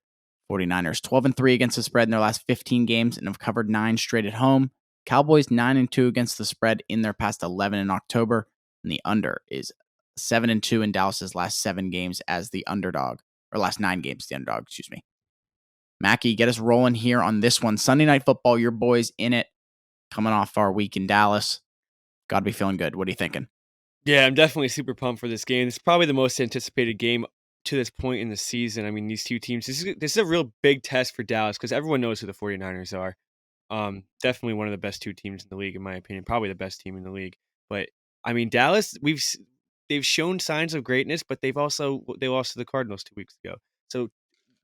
49ers 12-3 against the spread in their last 15 games and have covered 9 straight at home. Cowboys 9-2 against the spread in their past 11 in October. And the under is 7-2 in Dallas's last 7 games as the underdog. Or last 9 games, the underdog, excuse me. Mackie, get us rolling here on this one. Sunday Night Football, your boys in it, coming off our week in Dallas. Got to be feeling good. What are you thinking? Yeah, I'm definitely super pumped for this game. It's probably the most anticipated game to this point in the season. I mean, these two teams, this is a real big test for Dallas because everyone knows who the 49ers are. Definitely one of the best two teams in the league, in my opinion. Probably the best team in the league. But I mean, Dallas, they've shown signs of greatness, but they lost to the Cardinals 2 weeks ago. So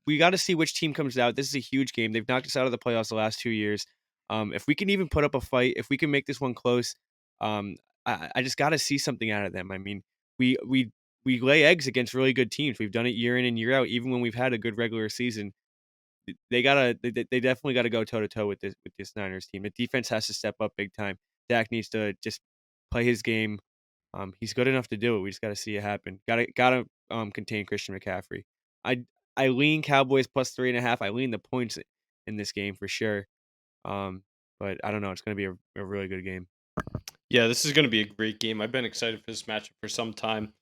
we got to see which team comes out. This is a huge game. They've knocked us out of the playoffs the last 2 years. If we can even put up a fight, if we can make this one close, I just got to see something out of them. I mean, we lay eggs against really good teams. We've done it year in and year out, even when we've had a good regular season. They definitely got to go toe to toe with this Niners team. The defense has to step up big time. Dak needs to just play his game. He's good enough to do it. We just got to see it happen. Got to contain Christian McCaffrey. I lean Cowboys plus 3.5. I lean the points in this game for sure. But I don't know. It's going to be a really good game. Yeah, this is going to be a great game. I've been excited for this matchup for some time.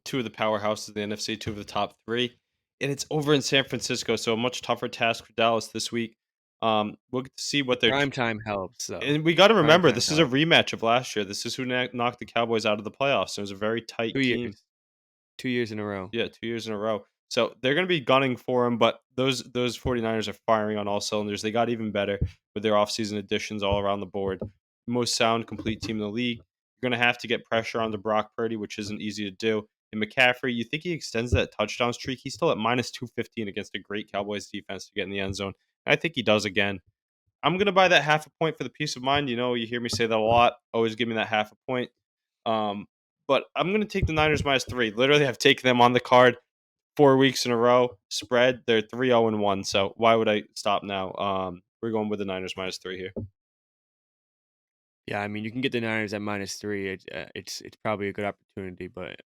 Two of the powerhouses of the NFC, two of the top three, and it's over in San Francisco, so a much tougher task for Dallas this week. We'll get to see what they're. Prime time helps, though. And we got to Prime remember, time this is a helps. rematch of last year. This is who knocked the Cowboys out of the playoffs. So it was a very tight 2 team. years. 2 years in a row. Yeah, 2 years in a row. So they're going to be gunning for him, but those 49ers are firing on all cylinders. They got even better with their offseason additions all around the board. Most sound, complete team in the league. You're going to have to get pressure onto Brock Purdy, which isn't easy to do. And McCaffrey, you think he extends that touchdown streak? He's still at minus 215 against a great Cowboys defense to get in the end zone. And I think he does again. I'm going to buy that half a point for the peace of mind. You know, you hear me say that a lot. Always give me that half a point. But I'm going to take the Niners minus 3. Literally, I've taken them on the card 4 weeks in a row. Spread, they're 3-0-1. So why would I stop now? We're going with the Niners minus 3 here. Yeah, I mean, you can get the Niners at minus 3. It's probably a good opportunity, but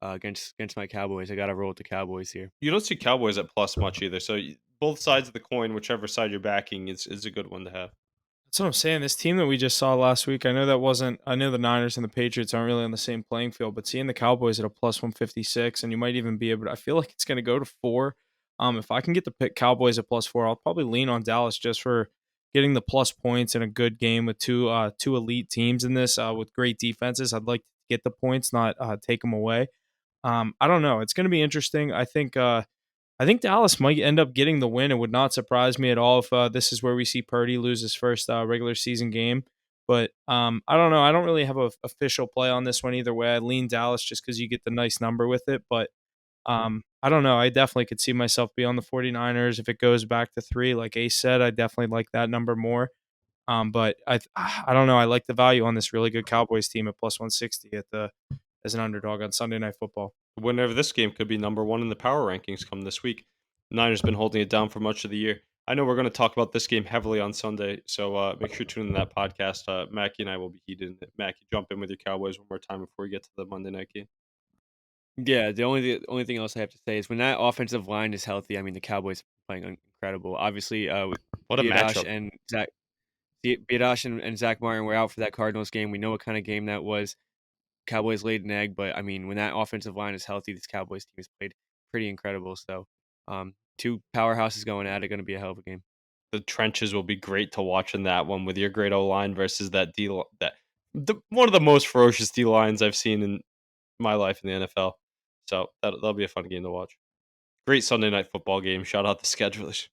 against my Cowboys, I got to roll with the Cowboys here. You don't see Cowboys at plus much either. So both sides of the coin, whichever side you're backing, is a good one to have. That's what I'm saying. This team that we just saw last week, I know the Niners and the Patriots aren't really on the same playing field, but seeing the Cowboys at a plus 156, and you might even be able to, I feel like it's going to go to 4. If I can get the pick Cowboys at plus 4, I'll probably lean on Dallas just for getting the plus points in a good game with two elite teams in this with great defenses. I'd like to get the points, not take them away. I don't know. It's going to be interesting. I think Dallas might end up getting the win. It would not surprise me at all if this is where we see Purdy lose his first regular season game. But I don't know. I don't really have an official play on this one either way. I lean Dallas just because you get the nice number with it. But I don't know. I definitely could see myself be on the 49ers if it goes back to 3. Like Ace said, I definitely like that number more. But I don't know. I like the value on this really good Cowboys team at plus 160 as an underdog on Sunday Night Football. The winner of this game could be number 1 in the power rankings come this week. Niners been holding it down for much of the year. I know we're going to talk about this game heavily on Sunday, so make sure to tune in to that podcast. Mackie and I will be heated in it. Mackie, jump in with your Cowboys one more time before we get to the Monday night game. Yeah, the only thing else I have to say is when that offensive line is healthy, I mean the Cowboys are playing incredible. Obviously, What a matchup! Biadasz and Zach Martin were out for that Cardinals game. We know what kind of game that was. Cowboys laid an egg, but I mean when that offensive line is healthy, this Cowboys team has played pretty incredible. So, two powerhouses going at it, going to be a hell of a game. The trenches will be great to watch in that one with your great O line versus that one of the most ferocious D lines I've seen in my life in the NFL. So that'll be a fun game to watch. Great Sunday night football game. Shout out the schedulers.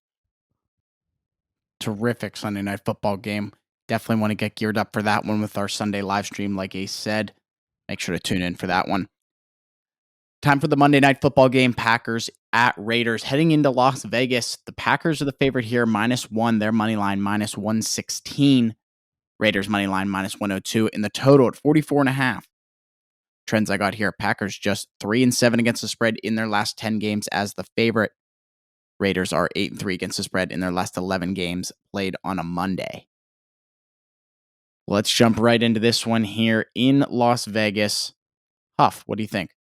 Terrific Sunday Night Football game. Definitely want to get geared up for that one with our Sunday live stream, like Ace said. Make sure to tune in for that one. Time for the Monday Night Football game. Packers at Raiders. Heading into Las Vegas, the Packers are the favorite here, -1. Their money line, -116. Raiders money line, -102. And the total at 44.5. Trends I got here, Packers just 3-7 against the spread in their last 10 games as the favorite. Raiders are 8-3 against the spread in their last 11 games played on a Monday. Let's jump right into this one here in Las Vegas. Huff, what do you think?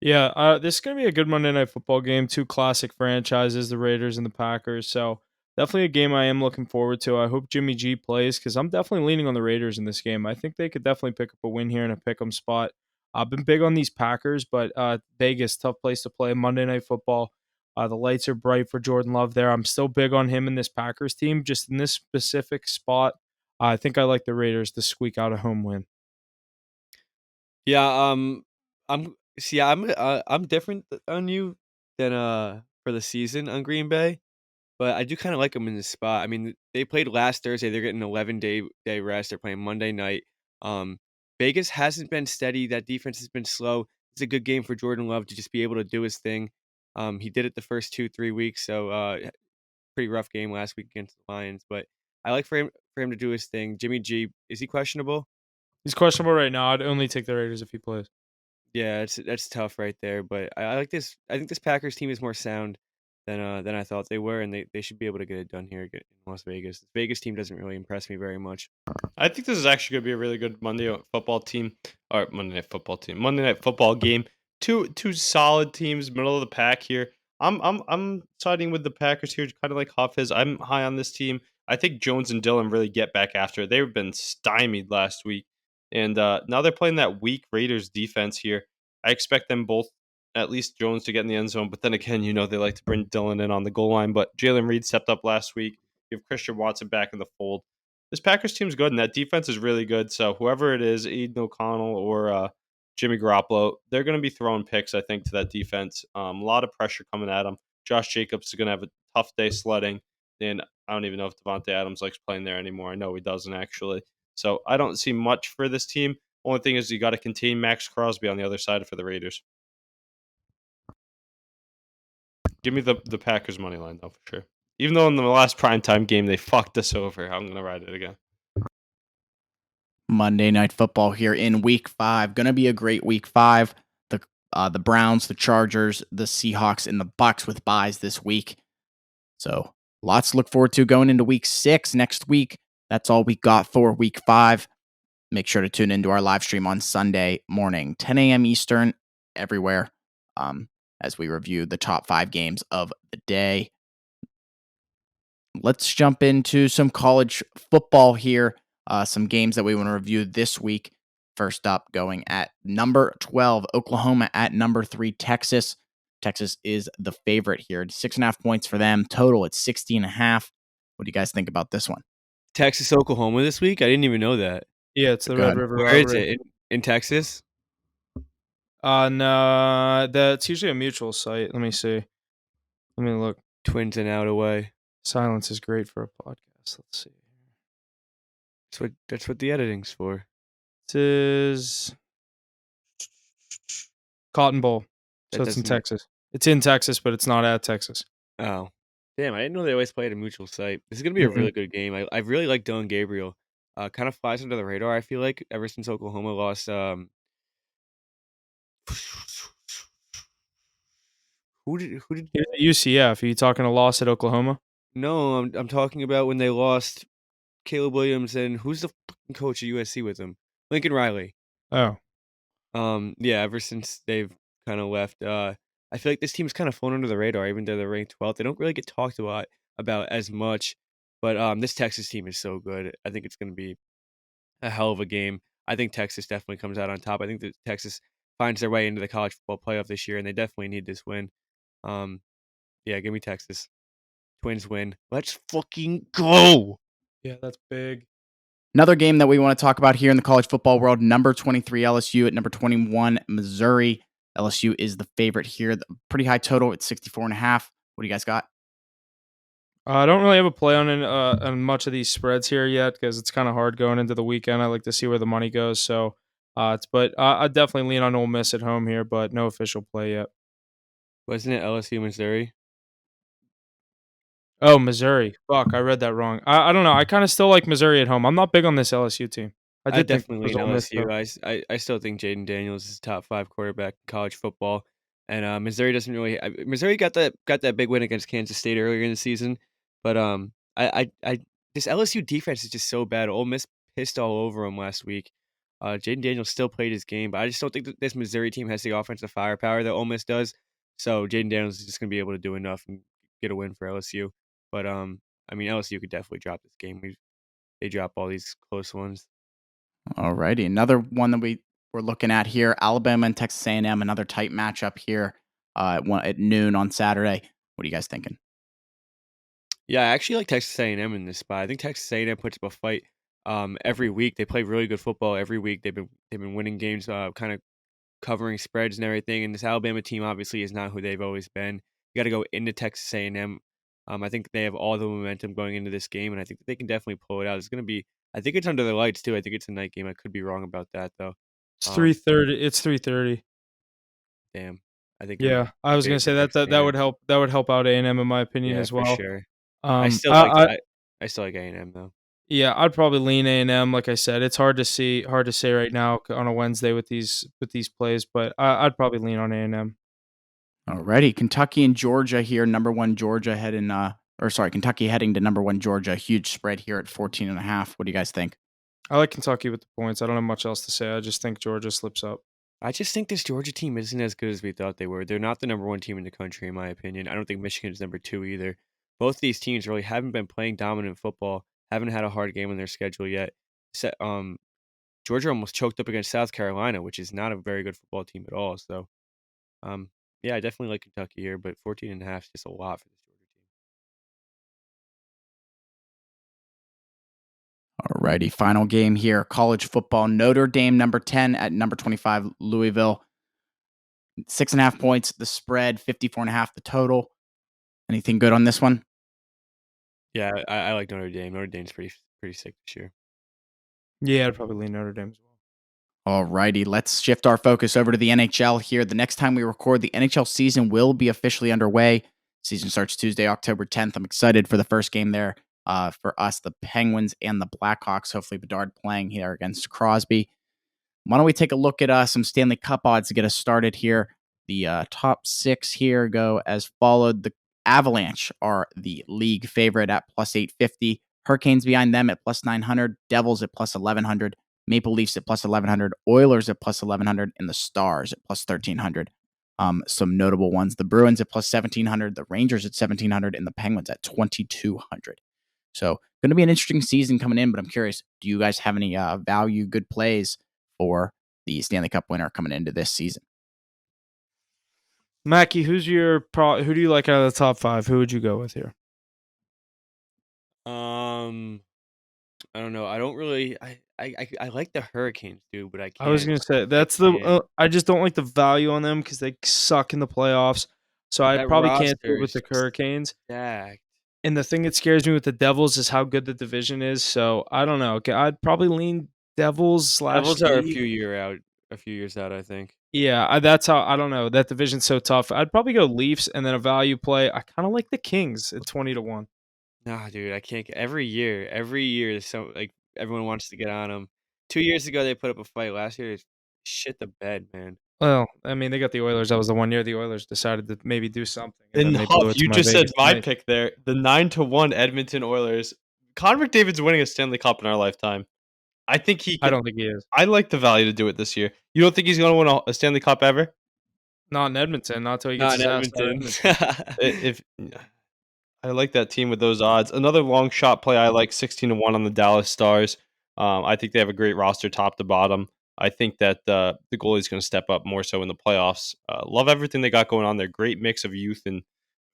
Yeah, this is going to be a good Monday Night Football game. Two classic franchises, the Raiders and the Packers. So definitely a game I am looking forward to. I hope Jimmy G plays because I'm definitely leaning on the Raiders in this game. I think they could definitely pick up a win here in a pick'em spot. I've been big on these Packers, but Vegas, tough place to play. Monday Night Football. The lights are bright for Jordan Love there. I'm still big on him in this Packers team. Just in this specific spot, I think I like the Raiders to squeak out a home win. Yeah, I'm different on you than for the season on Green Bay, but I do kind of like them in this spot. I mean, they played last Thursday. They're getting an 11-day rest. They're playing Monday night. Um, Vegas hasn't been steady. That defense has been slow. It's a good game for Jordan Love to just be able to do his thing. He did it the first 2-3 weeks, so pretty rough game last week against the Lions. But I like for him to do his thing. Jimmy G, is he questionable? He's questionable right now. I'd only take the Raiders if he plays. Yeah, that's tough right there. But I like this. I think this Packers team is more sound than I thought they were, and they should be able to get it done here in Las Vegas. The Vegas team doesn't really impress me very much. I think this is actually going to be a really good Monday Night Football game. Two solid teams, middle of the pack here. I'm siding with the Packers here, kind of like Huff is. I'm high on this team. I think Jones and Dillon really get back after it. They've been stymied last week, and now they're playing that weak Raiders defense here. I expect them both, at least Jones, to get in the end zone. But then again, they like to bring Dillon in on the goal line. But Jalen Reed stepped up last week. You have Christian Watson back in the fold. This Packers team's good, and that defense is really good. So whoever it is, Aiden O'Connell or Jimmy Garoppolo, they're going to be throwing picks, I think, to that defense. A lot of pressure coming at them. Josh Jacobs is going to have a tough day sledding, and I don't even know if Devontae Adams likes playing there anymore. I know he doesn't, actually. So I don't see much for this team. Only thing is you got to contain Max Crosby on the other side for the Raiders. Give me the Packers money line, though, for sure. Even though in the last primetime game they fucked us over, I'm going to ride it again. Monday Night Football here in Week 5. Going to be a great Week 5. The Browns, the Chargers, the Seahawks, and the Bucks with byes this week. So lots to look forward to going into Week 6 next week. That's all we got for Week 5. Make sure to tune into our live stream on Sunday morning, 10 a.m. Eastern, everywhere, as we review the top 5 games of the day. Let's jump into some college football here. Some games that we want to review this week. First up, going at number 12, Oklahoma at number 3, Texas. Texas is the favorite here. 6.5 points for them. Total at 60.5. What do you guys think about this one? Texas, Oklahoma this week? I didn't even know that. Yeah, it's the Red River. Where is it? In Texas? No, that's usually a mutual site. Let me see. Let me look. Twins and out away. Silence is great for a podcast. Let's see. That's what the editing's for. It is Cotton Bowl. So it's in Texas. It's in Texas, but it's not at Texas. Oh. Damn, I didn't know they always play at a mutual site. This is going to be a really good game. I really like Dylan Gabriel. Kind of flies under the radar, I feel like, ever since Oklahoma lost. Who did UCF. Are you talking a loss at Oklahoma? No, I'm talking about when they lost Caleb Williams and who's the fucking coach at USC with them? Lincoln Riley. Oh. Yeah, ever since they've kind of left, I feel like this team's kind of flown under the radar, even though they're ranked 12th. They don't really get talked about as much, but this Texas team is so good. I think it's going to be a hell of a game. I think Texas definitely comes out on top. I think that Texas finds their way into the college football playoff this year, and they definitely need this win. Yeah, give me Texas. Twins win. Let's fucking go. Yeah, that's big. Another game that we want to talk about here in the college football world, number 23 LSU at number 21 Missouri. LSU is the favorite here. Pretty high total at 64.5. What do you guys got? I don't really have a play on much of these spreads here yet because it's kind of hard going into the weekend. I like to see where the money goes. So, but I definitely lean on Ole Miss at home here, but no official play yet. Wasn't it LSU Missouri? Oh, Missouri. Fuck, I read that wrong. I don't know. I kind of still like Missouri at home. I'm not big on this LSU team. I definitely lean LSU. I still think Jaden Daniels is top 5 quarterback in college football, and Missouri doesn't really. Missouri got that big win against Kansas State earlier in the season, but this LSU defense is just so bad. Ole Miss pissed all over them last week. Jaden Daniels still played his game, but I just don't think that this Missouri team has the offensive firepower that Ole Miss does. So Jaden Daniels is just going to be able to do enough and get a win for LSU. But I mean, LSU could definitely drop this game. They drop all these close ones. All righty. Another one that we're looking at here, Alabama and Texas A&M, another tight matchup here at noon on Saturday. What are you guys thinking? Yeah, I actually like Texas A&M in this spot. I think Texas A&M puts up a fight every week. They play really good football every week. They've been winning games, kind of covering spreads and everything. And this Alabama team obviously is not who they've always been. You got to go into Texas A&M. I think they have all the momentum going into this game, and I think that they can definitely pull it out. It's going to be. I think it's under the lights too. I think it's a night game. I could be wrong about that though. It's Um, 3:30. It's 3:30. damn, I think it Yeah, I was gonna favors say that Texas that A&M. would help. That would help out A&M in my opinion Yeah, as for well. sure. I Um, still like I, I I still like A&M though. yeah, I'd probably lean A&M. Like I said, it's hard to say right now on a Wednesday with these plays, but I'd probably lean on A&M. Alrighty, Kentucky and Georgia here. Number one Georgia heading, Kentucky heading to number one Georgia. Huge spread here at 14.5. What do you guys think? I like Kentucky with the points. I don't have much else to say. I just think Georgia slips up. I just think this Georgia team isn't as good as we thought they were. They're not the number one team in the country, in my opinion. I don't think Michigan's number two either. Both these teams really haven't been playing dominant football, haven't had a hard game on their schedule yet. Se- um, Georgia almost choked up against South Carolina, which is not a very good football team at all. So, yeah, I definitely like Kentucky here, but 14.5 is just a lot for this Georgia team. Alrighty, final game here. College football. Notre Dame, number 10 at number 25, Louisville. 6.5 points, the spread, 54.5, the total. Anything good on this one? Yeah, I like Notre Dame. Notre Dame's pretty sick this year. Yeah, I'd probably lean Notre Dame as well. Alrighty, let's shift our focus over to the NHL here. The next time we record, the NHL season will be officially underway. Season starts Tuesday, October 10th. I'm excited for the first game there for us, the Penguins and the Blackhawks. Hopefully, Bedard playing here against Crosby. Why don't we take a look at some Stanley Cup odds to get us started here? The top six here go as followed. The Avalanche are the league favorite at plus 850. Hurricanes behind them at plus 900. Devils at plus 1100. Maple Leafs at plus 1100. Oilers at plus 1100. And the Stars at plus 1300. Some notable ones. The Bruins at plus 1700. The Rangers at 1700. And the Penguins at 2200. So going to be an interesting season coming in, but I'm curious, do you guys have any value, good plays for the Stanley Cup winner coming into this season? Mackie, who do you like out of the top five? Who would you go with here? I don't know. I don't really. I like the Hurricanes, dude, but I can't. I was gonna say I just don't like the value on them because they suck in the playoffs. So I That probably can't do it roster with is the Hurricanes. stacked. And the thing that scares me with the Devils is how good the division is. So I don't know. I'd probably lean Devils / Devils are Heat. a few years out, I think. Yeah, that's how I don't know. That division's so tough. I'd probably go Leafs and then a value play. I kind of like the Kings at 20-1. Nah, dude, I can't. Every year, so like everyone wants to get on them. 2 years ago, they put up a fight. Last year, they shit the bed, man. Well, I mean, they got the Oilers. That was the one year the Oilers decided to maybe do something. And And then they blew Huff, it to you my just said Vegas my night. pick there. The 9-1 Edmonton Oilers. Connor McDavid's winning a Stanley Cup in our lifetime. I think he I can. don't think he is. I like the value to do it this year. You don't think he's going to win a Stanley Cup ever? Not in Edmonton. Not until he Not gets his in ass out of Edmonton. Edmonton. If I like that team with those odds. Another long shot play. I like 16-1 on the Dallas Stars. I think they have a great roster, top to bottom. I think that the goalie's going to step up more so in the playoffs. Love everything they got going on there. Great mix of youth and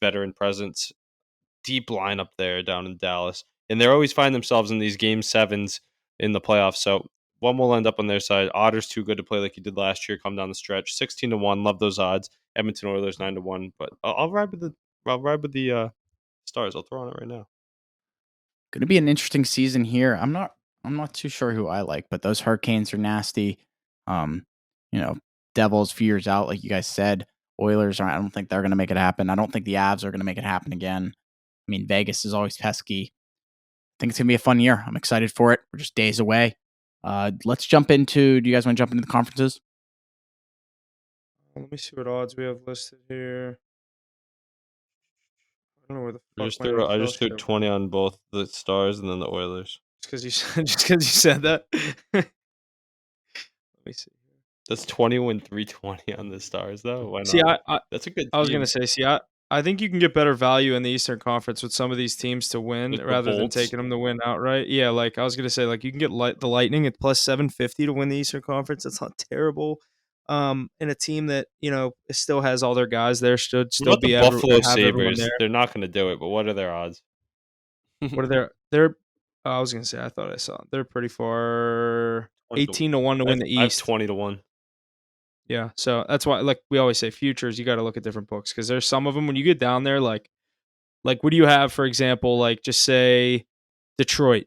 veteran presence. Deep lineup there down in Dallas, and they always find themselves in these game sevens in the playoffs. So one will end up on their side. Otter's too good to play like he did last year. Come down the stretch, 16-1. Love those odds. Edmonton Oilers 9-1. But I'll ride with the Stars. I'll throw on it right now. Going to be an interesting season here. I'm not too sure who I like, but those Hurricanes are nasty. Um, Devils few years out, like you guys said. Oilers I don't think they're going to make it happen. I don't think the Avs are going to make it happen again. I mean, Vegas is always pesky. I think it's going to be a fun year. I'm excited for it. We're just days away. Let's jump into. Do you guys want to jump into the conferences? Let me see what odds we have listed here. I don't know where the I fuck just my threw NHL 20 on both the Stars and then the Oilers. Just because you said that. Let me see. That's 20 win 320 on the Stars though. Why not? See, That's a good. I was team. gonna say, I think you can get better value in the Eastern Conference with some of these teams to win With the rather than Bolts. taking them to win outright. Yeah, like I was gonna say, like you can get the Lightning at plus 750 to win the Eastern Conference. That's not terrible. in a team that still has all their guys there, should What still about be the Buffalo have everyone Sabres? there. They're not going to do it, but what are their odds? What are their? I was gonna say I thought I saw they're pretty far 18-1 to win the I have East. 20-1. Yeah, so that's why, like we always say, futures, you got to look at different books because there's some of them when you get down there, like what do you have, for example, like just say Detroit,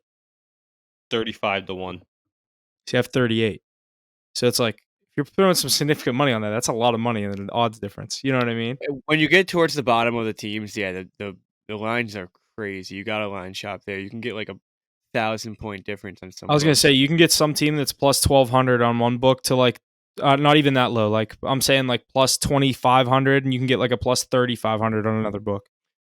35-1. so you have 38. So it's like if you're throwing some significant money on that, that's a lot of money and an odds difference. You know what I mean? When you get towards the bottom of the teams, yeah, the lines are crazy. You got a line shop there. You can get like a 1,000-point difference on some. I was of gonna them. say you can get some team that's plus 1,200 on one book to like not even that low. Like I'm saying like plus 2,500, and you can get like a plus 3,500 on another book.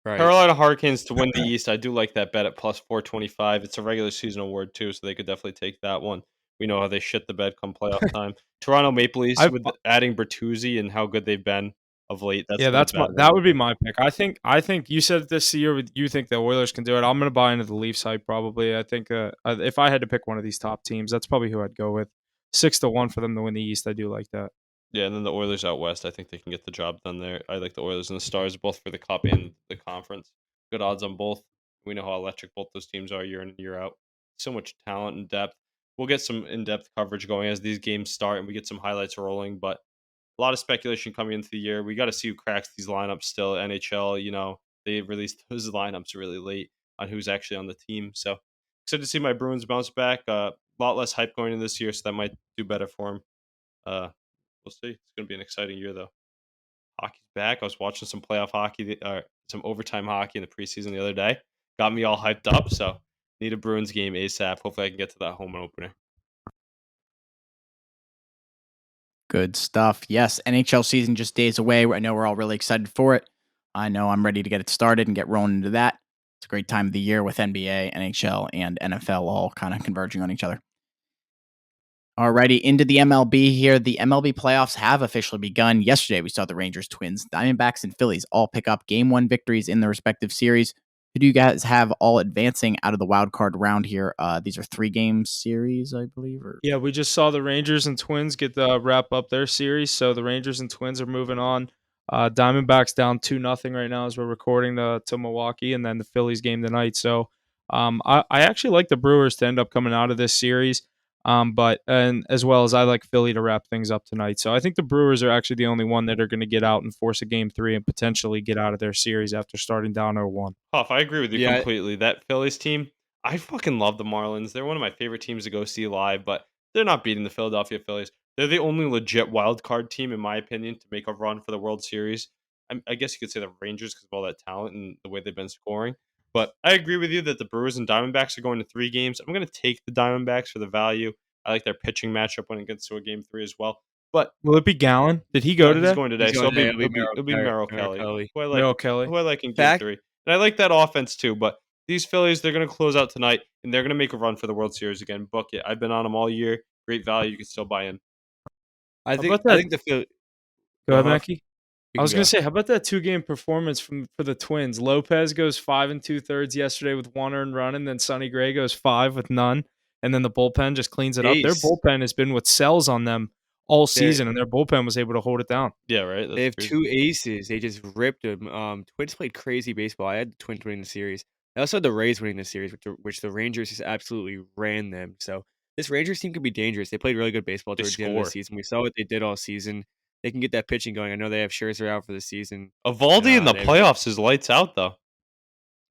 Right. Carolina Hurricanes to win the East. I do like that bet at plus 425. It's a regular season award too, so they could definitely take that one. We know how they shit the bed come playoff time. Toronto Maple Leafs with adding Bertuzzi and how good they've been of late. That would be my pick. I think you said this year you think the Oilers can do it. I'm going to buy into the Leafs hype probably. I think if I had to pick one of these top teams, that's probably who I'd go with. 6-1 for them to win the East. I do like that. Yeah, and then the Oilers out west, I think they can get the job done there. I like the Oilers and the Stars both for the Cup and the Conference. Good odds on both. We know how electric both those teams are year in and year out. So much talent and depth. We'll get some in-depth coverage going as these games start and we get some highlights rolling, but a lot of speculation coming into the year. We got to see who cracks these lineups still. NHL, they released those lineups really late on who's actually on the team. So excited to see my Bruins bounce back. A lot less hype going in this year, so that might do better for them. We'll see. It's going to be an exciting year, though. Hockey's back. I was watching some playoff hockey, some overtime hockey in the preseason the other day. Got me all hyped up. So need a Bruins game ASAP. Hopefully, I can get to that home opener. Good stuff. Yes, NHL season just days away. I know we're all really excited for it. I know I'm ready to get it started and get rolling into that. It's a great time of the year with NBA, NHL, and NFL all kind of converging on each other. Alrighty, into the MLB here. The MLB playoffs have officially begun. Yesterday, we saw the Rangers, Twins, Diamondbacks, and Phillies all pick up Game 1 victories in their respective series. Who do you guys have all advancing out of the wild card round here? These are 3-game series, I believe. Yeah, we just saw the Rangers and Twins get the wrap up their series. So the Rangers and Twins are moving on. Diamondbacks down 2-0 right now as we're recording to Milwaukee, and then the Phillies game tonight. So I actually like the Brewers to end up coming out of this series. And as well as I like Philly to wrap things up tonight. So I think the Brewers are actually the only one that are going to get out and force a Game 3 and potentially get out of their series after starting down 0-1. Huff, I agree with you completely. That Phillies team, I fucking love the Marlins. They're one of my favorite teams to go see live, but they're not beating the Philadelphia Phillies. They're the only legit wild card team, in my opinion, to make a run for the World Series. I guess you could say the Rangers because of all that talent and the way they've been scoring. But I agree with you that the Brewers and Diamondbacks are going to 3 games. I'm going to take the Diamondbacks for the value. I like their pitching matchup when it gets to a Game 3 as well. But will it be Gallen? Did he go today? He's going today. So it'll be Merrill Kelly. Who I like in Game 3. And I like that offense too. But these Phillies, they're going to close out tonight, and they're going to make a run for the World Series again. Book it. I've been on them all year. Great value. You can still buy in. I think the Phillies. Go ahead, Mackie. I was going to say, how about that 2-game performance for the Twins? Lopez goes 5 2/3 yesterday with 1 earned run, and then Sonny Gray goes 5 with none, and then the bullpen just cleans it up. Their bullpen has been what sells on them all season, and their bullpen was able to hold it down. Yeah, right. They have 2 aces. They just ripped them. Twins played crazy baseball. I had the Twins winning the series. I also had the Rays winning the series, which the Rangers just absolutely ran them. So this Rangers team could be dangerous. They played really good baseball towards the end of the season. We saw what they did all season. They can get that pitching going. I know they have Scherzer out for the season. Evaldi in the playoffs is lights out, though.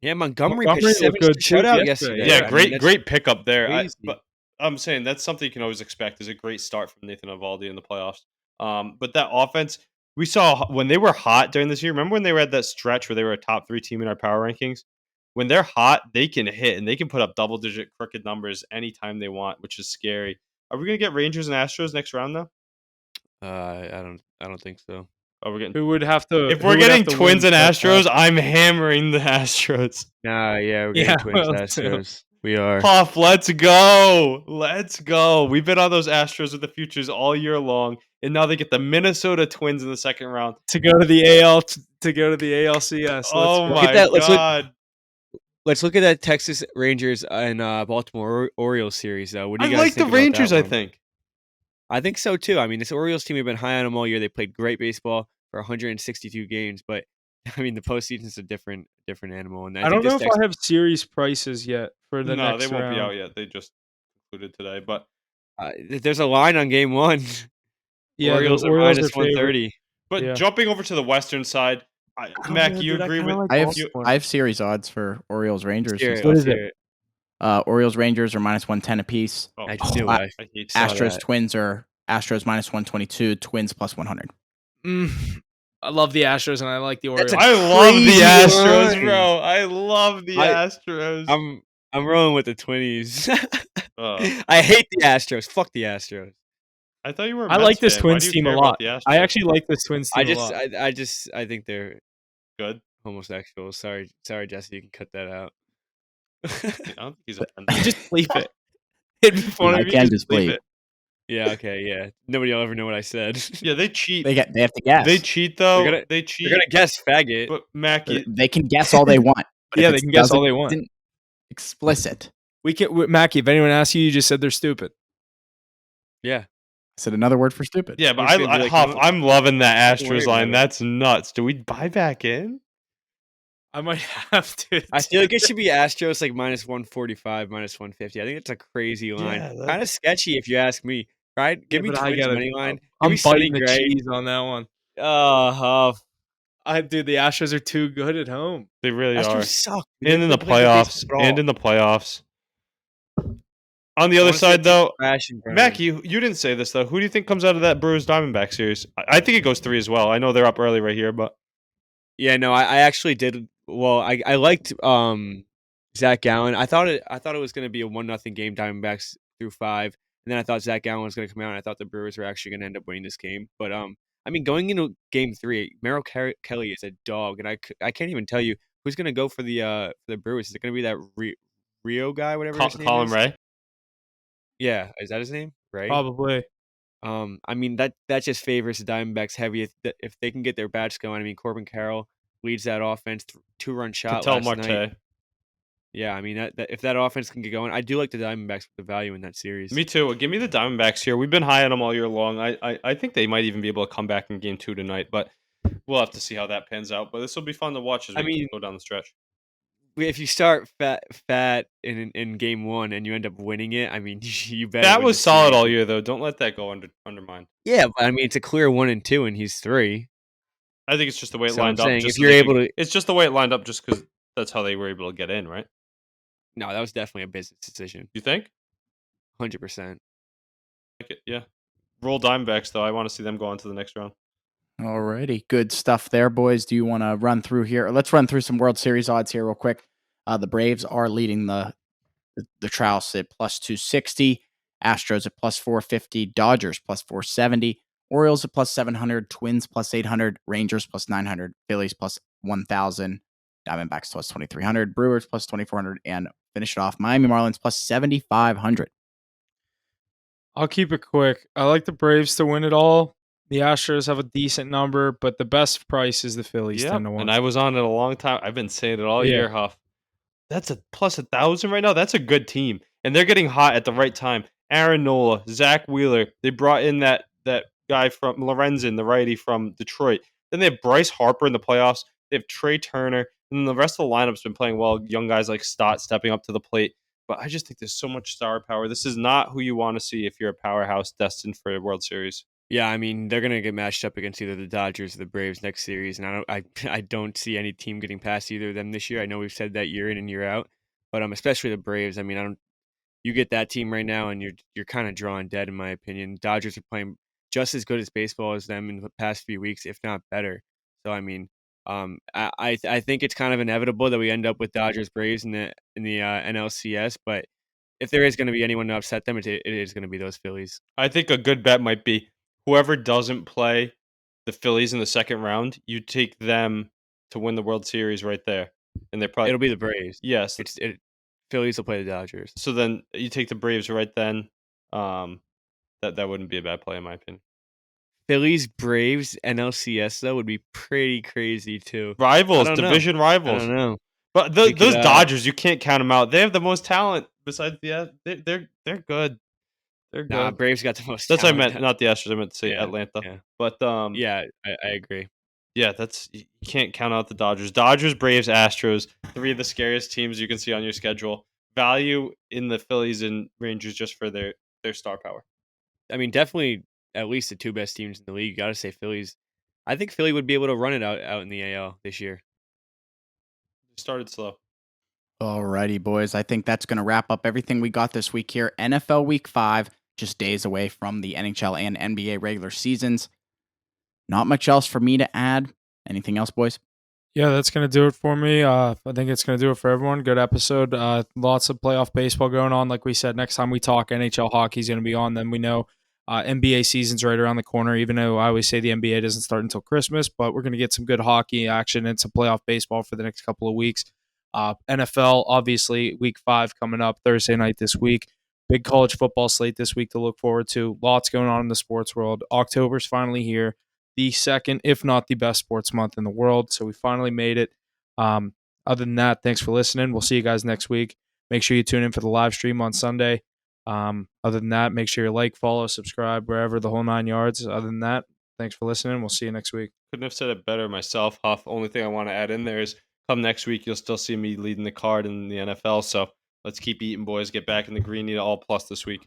Yeah, Montgomery pitched 7 shutout yesterday. Yeah, great pickup there. But I'm saying that's something you can always expect is a great start from Nathan Evaldi in the playoffs. But that offense, we saw when they were hot during this year. Remember when they were at that stretch where they were a top 3 team in our power rankings? When they're hot, they can hit and they can put up double-digit crooked numbers anytime they want, which is scary. Are we going to get Rangers and Astros next round, though? I don't think so. Oh, we're getting. Who would have to? If we're getting Twins and Astros, I'm hammering the Astros. Nah, yeah, we're getting Twins and Astros. We are. Puff, let's go. Let's go. We've been on those Astros with the futures all year long, and now they get the Minnesota Twins in the second round to go to the AL to go to the ALCS. Oh my god. Let's look at that Texas Rangers and Baltimore Orioles series, though. What do you guys think? I like the Rangers, I think. I think so too. I mean, this Orioles team, we've been high on them all year. They played great baseball for 162 games, but I mean, the postseason's a different animal. And I think don't know this if I have series prices yet for the No, next they won't round. be out yet. They just concluded today, but there's a line on game 1. Yeah, Orioles the are Orioles minus are favored. 130. but Yeah. jumping over to the Western side, don't Mac, know, you dude. I agree kinda with like I have Baltimore. I have series odds for Orioles Rangers. Hear and it, stuff. What let's is it? hear it. Orioles Rangers are minus 110 apiece. Oh, I God. knew I- it. I hate saw Astros that. Twins are Astros minus 122. Twins plus 100. I love the Astros and I like the Orioles. That's a I love the crazy Astros, line. bro. I love the I- Astros. I'm rolling with the Twinnies. Uh, I hate the Astros. Fuck the Astros. I thought you were a I Mets like this fan. Why Twins do you team a care about lot. the Astros? I actually like this Twins team a lot. I think they're Good. homosexuals. Sorry, Jesse. You can cut that out. I don't think he's offended. Just bleep it. It'd be funny I if you can just just bleep bleep. it. Yeah. Okay. Yeah. Nobody will ever know what I said. Yeah, they cheat. They have to guess. They cheat though. They're gonna- They You're cheat. gonna guess faggot. But Mackie, They can guess all they want. But Yeah, if they it can guess all doesn't- they want. isn't explicit. We can, Mackie. If anyone asks you, you just said they're stupid. Yeah. I said another word for stupid. yeah, but We're just gonna be like, Huff, don't- I'm loving that don't worry Astros about line. it. That's nuts. Do we buy back in? I might have to. I feel like it should be Astros like minus 145, minus 150. I think it's a crazy line. Yeah, that's- Kind of sketchy if you ask me. Right? Give me but I Twins gotta- money line. Give I'm me Sonny biting the Gray. cheese on that one. Oh, Huff. Dude, the Astros are too good at home. They really Astros are. suck. And in the They play good playoffs. baseball. And in the playoffs. On the I other wanna see side, that team though, crash and burn. Mac, you didn't say this though. Who do you think comes out of that Brewers Diamondback series? I think it goes 3 as well. I know they're up early right here, but Yeah, no, I actually did. Well, I liked Zach Gallen. I thought it was going to be a 1-0 game, Diamondbacks through 5, and then I thought Zach Gallen was going to come out, and I thought the Brewers were actually going to end up winning this game. But I mean, going into Game 3, Merrill Kelly is a dog, and I can't even tell you who's going to go for the Brewers. Is it going to be that Rio guy, whatever his name Colin is? Ray. Yeah, is that his name? Right. Probably. I mean that just favors the Diamondbacks heavy if they can get their bats going. I mean, Corbin Carroll leads that offense, 2-run shot Patel last Marte. night. Yeah, I mean that if that offense can get going, I do like the Diamondbacks with the value in that series. Me too. Give me the Diamondbacks here. We've been high on them all year long. I think they might even be able to come back in Game 2 tonight, but we'll have to see how that pans out. But this will be fun to watch as we go down the stretch. If you start fat in Game 1 and you end up winning it, I mean, you better. That win was the solid series. all year, though. Don't let that go undermined. Yeah, but I mean, it's a clear 1 and 2, and he's 3. I think it's just the way it So I'm lined up. saying Just if so you're they able could- to, it's just the way it lined up, just because that's how they were able to get in, right? no, that was definitely a business decision, You think? 100%. Like it, yeah. Roll Diamondbacks, though. I want to see them go on to the next round. Alrighty, good stuff there, boys. Do you want to run through here? Let's run through some World Series odds here real quick. The Braves are leading the Trouse at plus 260, Astros at plus 450, Dodgers plus 470, Orioles at plus 700, Twins plus 800, Rangers plus 900, Phillies plus 1,000, Diamondbacks plus 2,300, Brewers plus 2,400, and finish it off, Miami Marlins plus 7,500. I'll keep it quick. I like the Braves to win it all. The Astros have a decent number, but the best price is the Phillies 10 to 1. And I was on it a long time. I've been saying it all Yeah. year, Huff. That's a plus 1,000 right now. That's a good team. And they're getting hot at the right time. Aaron Nola, Zach Wheeler. They brought in that guy from Lorenzen, the righty from Detroit. Then they have Bryce Harper in the playoffs. They have Trey Turner. And then the rest of the lineup's been playing well. Young guys like Stott stepping up to the plate. But I just think there's so much star power. This is not who you want to see if you're a powerhouse destined for a World Series. Yeah, I mean they're gonna get matched up against either the Dodgers or the Braves next series, and I don't see any team getting past either of them this year. I know we've said that year in and year out, but especially the Braves. I mean, you get that team right now, and you're kind of drawing dead in my opinion. Dodgers are playing just as good as baseball as them in the past few weeks, if not better. So I mean, I think it's kind of inevitable that we end up with Dodgers Braves in the NLCS, but if there is going to be anyone to upset them, it is going to be those Phillies. I think a good bet might be whoever doesn't play the Phillies in the second round, you take them to win the World Series right there. And they're probably It'll be the Braves. Yes. Phillies will play the Dodgers. So then you take the Braves right then. That wouldn't be a bad play in my opinion. Phillies Braves NLCS though would be pretty crazy too. Rivals, I don't know. division rivals. I don't know. But We those could, Dodgers, you can't count them out. They have the most talent besides they're good. They're Nah, good. Braves got the most That's what I talent. meant, not the Astros. I meant to say Yeah, Atlanta. yeah, But yeah. I agree. yeah, that's you can't count out the Dodgers. Dodgers, Braves, Astros, three of the scariest teams you can see on your schedule. Value in the Phillies and Rangers just for their star power. I mean, definitely at least the two best teams in the league. You got to say Phillies. I think Philly would be able to run it out in the AL this year. They started slow. Alrighty, boys. I think that's going to wrap up everything we got this week here. NFL Week 5, just days away from the NHL and NBA regular seasons. Not much else for me to add. Anything else, boys? Yeah, that's going to do it for me. I think it's going to do it for everyone. Good episode. Lots of playoff baseball going on. Like we said, next time we talk, NHL hockey is going to be on. Then we know NBA season's right around the corner, even though I always say the NBA doesn't start until Christmas. But we're going to get some good hockey action and some playoff baseball for the next couple of weeks. NFL, obviously, week 5 coming up Thursday night this week. Big college football slate this week to look forward to. Lots going on in the sports world. October's finally here. The second, if not the best sports month in the world. So we finally made it. Other than that, thanks for listening. We'll see you guys next week. Make sure you tune in for the live stream on Sunday. Other than that, make sure you like, follow, subscribe, wherever, the whole 9 yards. Other than that, thanks for listening. We'll see you next week. Couldn't have said it better myself, Huff. Only thing I want to add in there is come next week, you'll still see me leading the card in the NFL. So let's keep eating, boys. Get back in the green. Need an all plus this week.